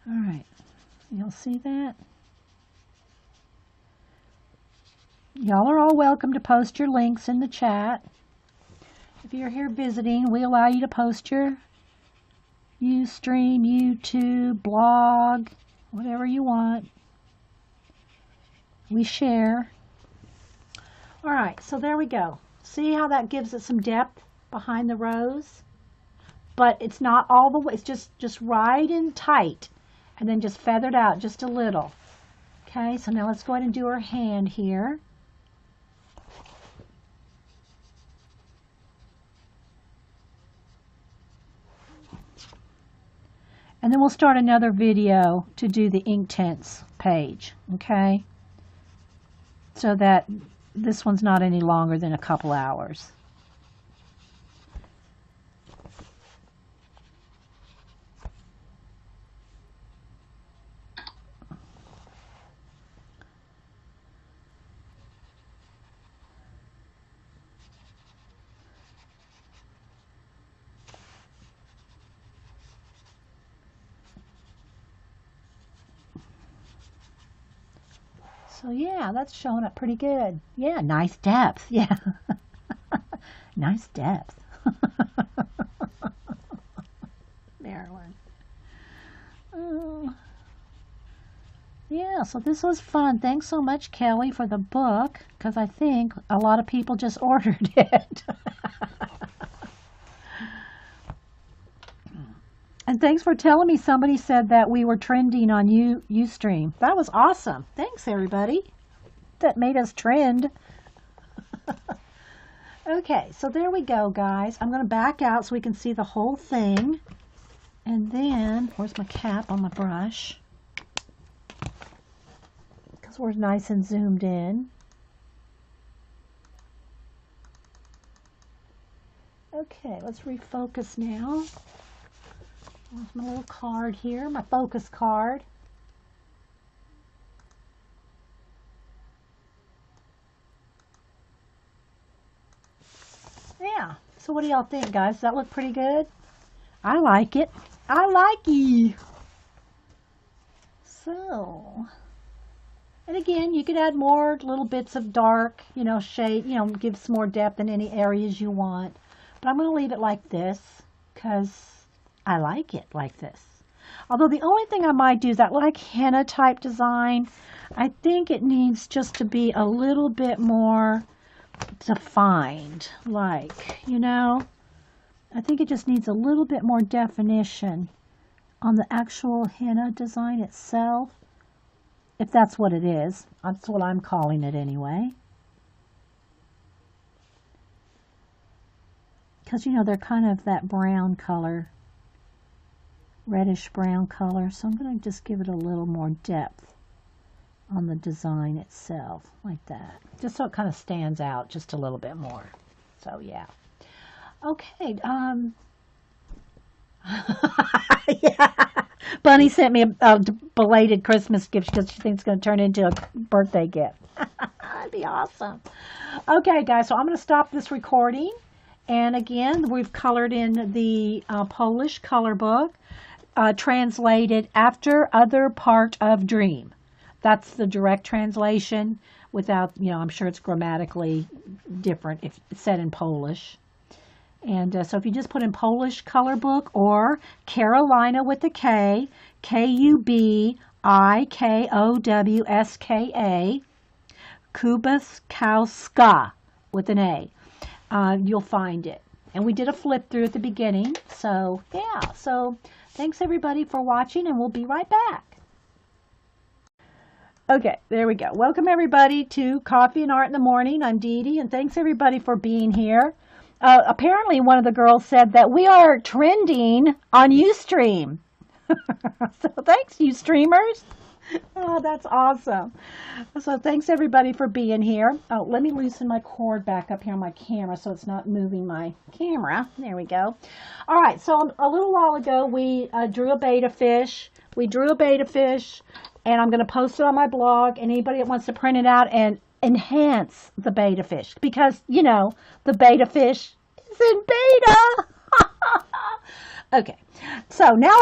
All right, you'll see that? Y'all are all welcome to post your links in the chat. If you're here visiting, we allow you to post your Ustream, YouTube, blog, whatever you want. We share. All right, so there we go. See how that gives it some depth behind the rose? But it's not all the way, it's just right in tight, and then just feathered out just a little. Okay, so now let's go ahead and do her hand here. And then we'll start another video to do the Inktense page, okay? So that this one's not any longer than a couple hours. So yeah, that's showing up pretty good. Yeah, nice depth. Yeah. Nice depth. Marilyn. Oh. Yeah, so this was fun. Thanks so much, Kelly, for the book, because I think a lot of people just ordered it. And thanks for telling me somebody said that we were trending on Ustream. That was awesome. Thanks, everybody. That made us trend. Okay, so there we go, guys. I'm going to back out so we can see the whole thing. And then, where's my cap on my brush? Because we're nice and zoomed in. Okay, let's refocus now. There's my little card here, my focus card. Yeah, so what do y'all think, guys? Does that look pretty good? I like it. I like it. So, and again, you could add more little bits of dark, shade, give some more depth in any areas you want. But I'm going to leave it like this because I like it like this. Although the only thing I might do is that like henna type design, I think it needs just to be a little bit more defined, like, I think it just needs a little bit more definition on the actual henna design itself, if that's what it is. That's what I'm calling it anyway. Because, you know, they're kind of that brown color, reddish brown color. So I'm going to just give it a little more depth on the design itself, like that. Just so it kind of stands out just a little bit more. So, yeah. Okay. Yeah. Bunny sent me a belated Christmas gift because she thinks it's going to turn into a birthday gift. That'd be awesome. Okay, guys, so I'm going to stop this recording. And again, we've colored in the Polish color book, translated after other part of dream. That's the direct translation without, you know, I'm sure it's grammatically different if it's said in Polish. And so if you just put in Polish color book or Karolina with a K, Kubikowska, Kubikowska with an A, you'll find it. And we did a flip through at the beginning. So, yeah. So, thanks everybody for watching, and we'll be right back. Okay, there we go. Welcome everybody to Coffee and Art in the Morning. I'm Dee Dee, and thanks everybody for being here. Apparently one of the girls said that we are trending on Ustream. So thanks, Ustreamers. Oh, that's awesome. So thanks everybody for being here. Oh, let me loosen my cord back up here on my camera so it's not moving my camera. There we go. All right, so a little while ago we drew a betta fish. We drew a betta fish, and I'm going to post it on my blog. And anybody that wants to print it out and enhance the betta fish, because, you know, the betta fish is in beta. Okay, so now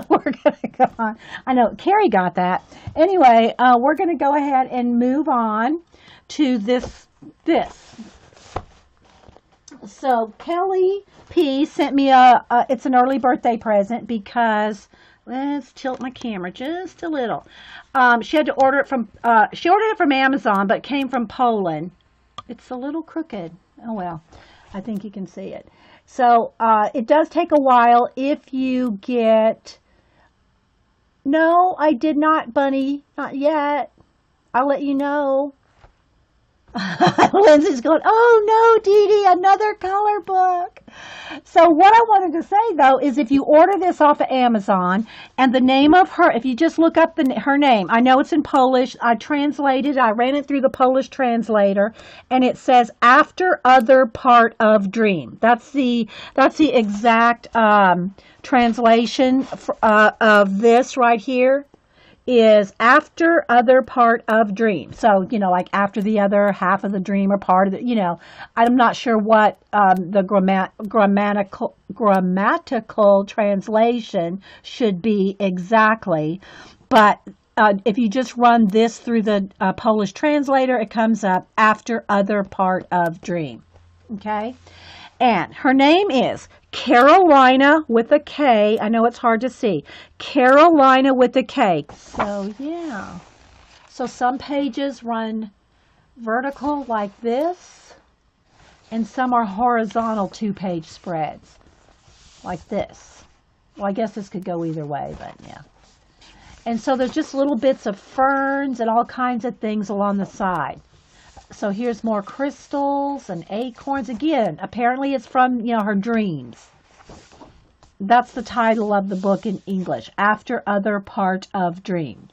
we're going to go on. I know Carrie got that. Anyway, we're going to go ahead and move on to this. So Kelly P sent me it's an early birthday present because, let's tilt my camera just a little. She had to order it from, she ordered it from Amazon, but it came from Poland. It's a little crooked. Oh, well, I think you can see it. So, it does take a while if you get, no, I did not, Bunny, not yet. I'll let you know. Lindsay's going, oh no, Dee Dee, another color book. So what I wanted to say though is if you order this off of Amazon and the name of her, if you just look up her name, I know it's in Polish. I translated, I ran it through the Polish translator, and it says after other part of dream. That's the exact translation of this right here. Is after other part of dream. So, you know, like after the other half of the dream or part of the, you know, I'm not sure what the grammatical translation should be exactly, but if you just run this through the Polish translator, it comes up after other part of dream. Okay? And her name is Karolina with a K. I know it's hard to see. Karolina with a K. So, yeah. So some pages run vertical like this, and some are horizontal 2-page spreads like this. Well, I guess this could go either way, but yeah. And so there's just little bits of ferns and all kinds of things along the side. So here's more crystals and acorns. Again, apparently it's from, you know, her dreams. That's the title of the book in English, After Other Part of Dream.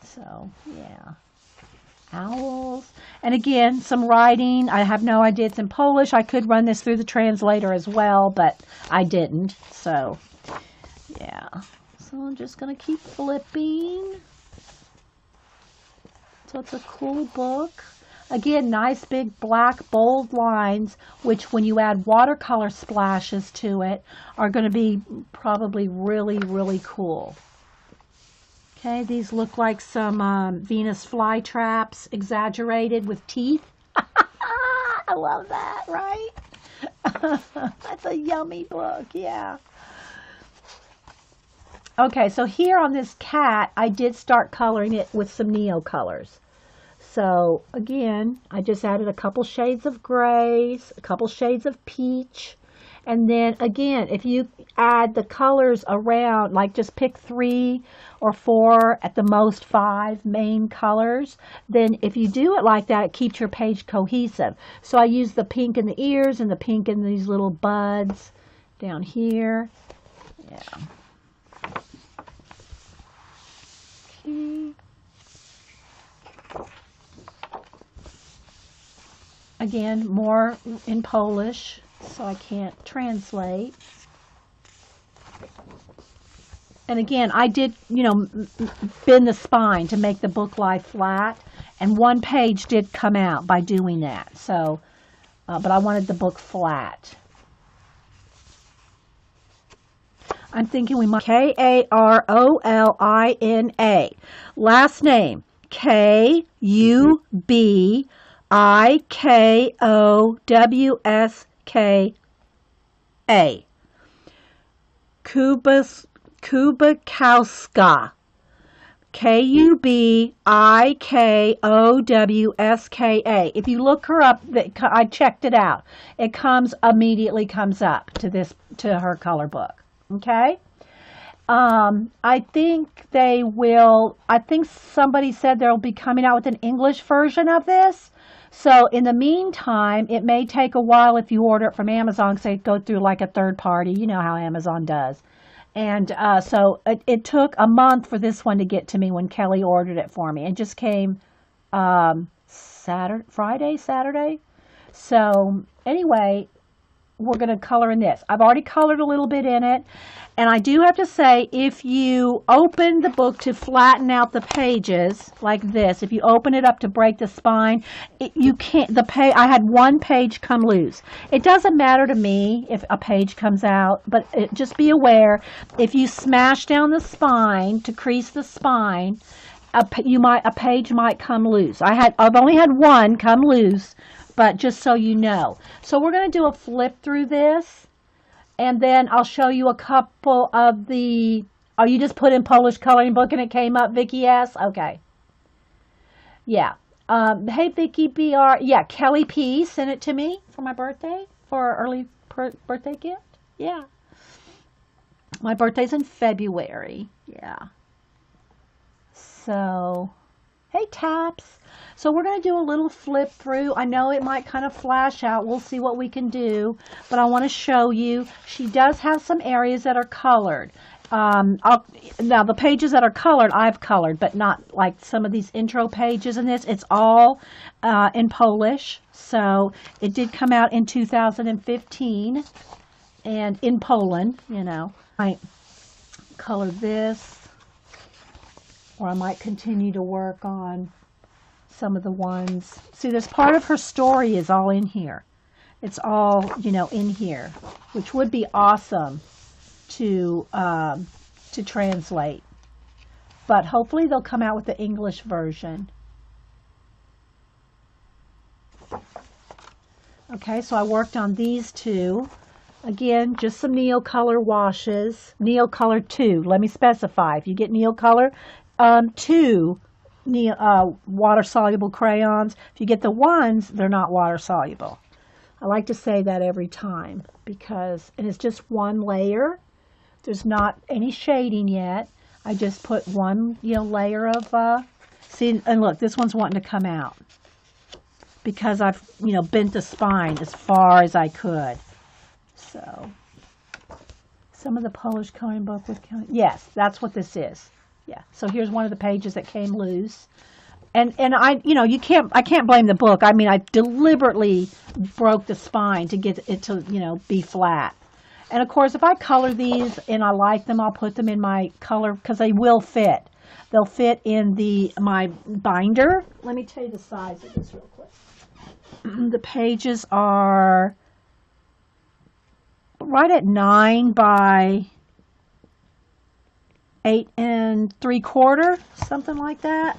So, yeah. Owls. And again, some writing. I have no idea. It's in Polish. I could run this through the translator as well, but I didn't. So, yeah. So I'm just going to keep flipping. So it's a cool book. Again, nice big black bold lines, which when you add watercolor splashes to it are going to be probably really, really cool. Okay, these look like some Venus flytraps, exaggerated with teeth. I love that, right? That's a yummy book, yeah. Okay, so here on this cat, I did start coloring it with some Neo colors. So again, I just added a couple shades of grays, a couple shades of peach. And then again, if you add the colors around, like just pick 3 or 4, at the most 5 main colors, then if you do it like that, it keeps your page cohesive. So I use the pink in the ears and the pink in these little buds down here. Yeah. Okay. Again, more in Polish, so I can't translate. And again, I did, bend the spine to make the book lie flat, and one page did come out by doing that. So, but I wanted the book flat. I'm thinking we might Karolina. Last name Kubikowska. Kubikowska. Kubikowska. If you look her up, I checked it out. It immediately comes up to her color book. Okay. I think somebody said they'll be coming out with an English version of this. So in the meantime, it may take a while if you order it from Amazon, because they go through like a third party. You know how Amazon does. And so it took a month for this one to get to me when Kelly ordered it for me. It just came Saturday. So anyway, we're going to color in this. I've already colored a little bit in it. And I do have to say, if you open the book to flatten out the pages like this, if you open it up to break the spine, you can't, I had one page come loose. It doesn't matter to me if a page comes out, but just be aware, if you smash down the spine to crease the spine, a page might come loose. I've only had one come loose, but just so you know. So we're going to do a flip through this, and then I'll show you a couple of the, oh, you just put in Polish coloring book and it came up, Vicky S? Okay. Yeah. Hey, Vicky BR. Yeah, Kelly P sent it to me for my birthday, for an early birthday gift. Yeah. My birthday's in February. Yeah. So, hey, Taps. So we're going to do a little flip through. I know it might kind of flash out. We'll see what we can do. But I want to show you. She does have some areas that are colored. Now, the pages that are colored, I've colored, but not like some of these intro pages in this. It's all in Polish. So it did come out in 2015 and in Poland, I might color this, or I might continue to work on some of the ones. See, there's part of her story is all in here. It's all, in here, which would be awesome to translate. But hopefully they'll come out with the English version. Okay, so I worked on these two. Again, just some Neo-Color washes. Neo-Color 2. Let me specify. If you get Neo-Color 2, water-soluble crayons. If you get the ones, they're not water-soluble. I like to say that every time because, and it's just one layer. There's not any shading yet. I just put one, layer of, see, and look, this one's wanting to come out because I've, bent the spine as far as I could. So, some of the Polish coloring book with, yes, that's what this is. Yeah, so here's one of the pages that came loose. And I can't blame the book. I mean, I deliberately broke the spine to get it to, be flat. And of course, if I color these and I like them, I'll put them in my color, because they will fit. They'll fit in my binder. Let me tell you the size of this real quick. The pages are right at 9 by 8 3/4, something like that.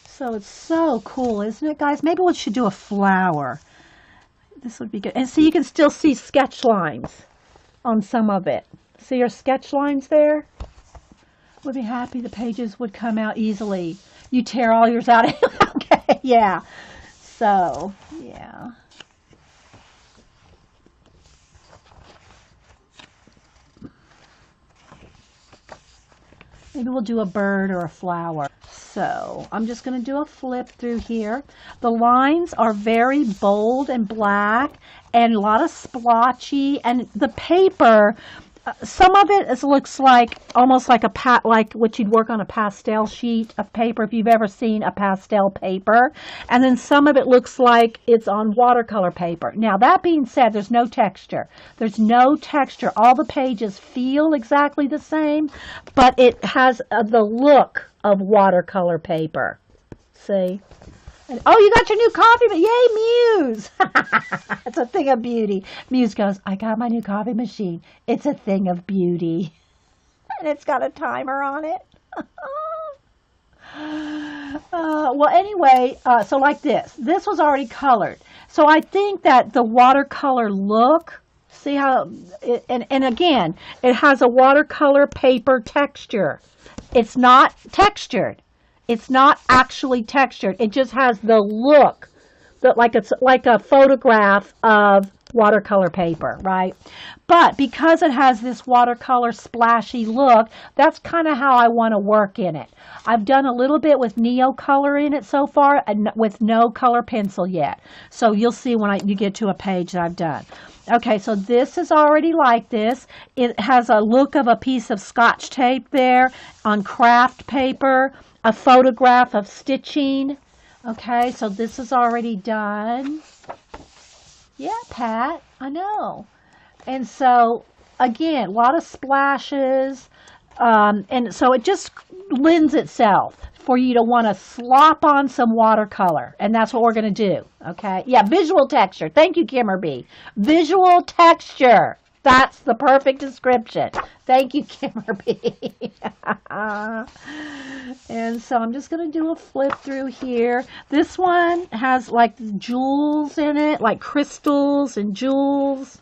So it's so cool, isn't it, guys? Maybe we should do a flower. This would be good. And see, you can still see sketch lines on some of it. See your sketch lines there? Would be happy the pages would come out easily. You tear all yours out. Okay, yeah. So, yeah. Maybe we'll do a bird or a flower. So I'm just going to do a flip through here. The lines are very bold and black and a lot of splotchy, and the paper, some of it looks like almost like like what you'd work on a pastel sheet of paper if you've ever seen a pastel paper, and then some of it looks like it's on watercolor paper. Now that being said, there's no texture. There's no texture. All the pages feel exactly the same, but it has the look of watercolor paper. See? And, oh, you got your new coffee, but yay, Muse! It's a thing of beauty. Muse goes, I got my new coffee machine. It's a thing of beauty. And it's got a timer on it. Well, anyway, so like this. This was already colored. So I think that the watercolor look, see how, and again, it has a watercolor paper texture. It's not textured. It's not actually textured. It just has the look, like it's like a photograph of watercolor paper, right? But because it has this watercolor splashy look, that's kind of how I want to work in it. I've done a little bit with Neo color in it so far, and with no color pencil yet. So you'll see when you get to a page that I've done. Okay, so this is already like this. It has a look of a piece of Scotch tape there on craft paper, a photograph of stitching. Okay, so this is already done. Yeah, Pat, I know. And so, again, a lot of splashes. And so it just lends itself for you to want to slop on some watercolor. And that's what we're going to do. Okay? Yeah, visual texture. Thank you, Kimmerby. Visual texture. That's the perfect description. Thank you, Kimmerby. And so I'm just going to do a flip through here. This one has like jewels in it, like crystals and jewels.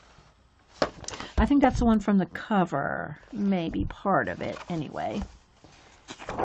I think that's the one from the cover. Maybe part of it, anyway.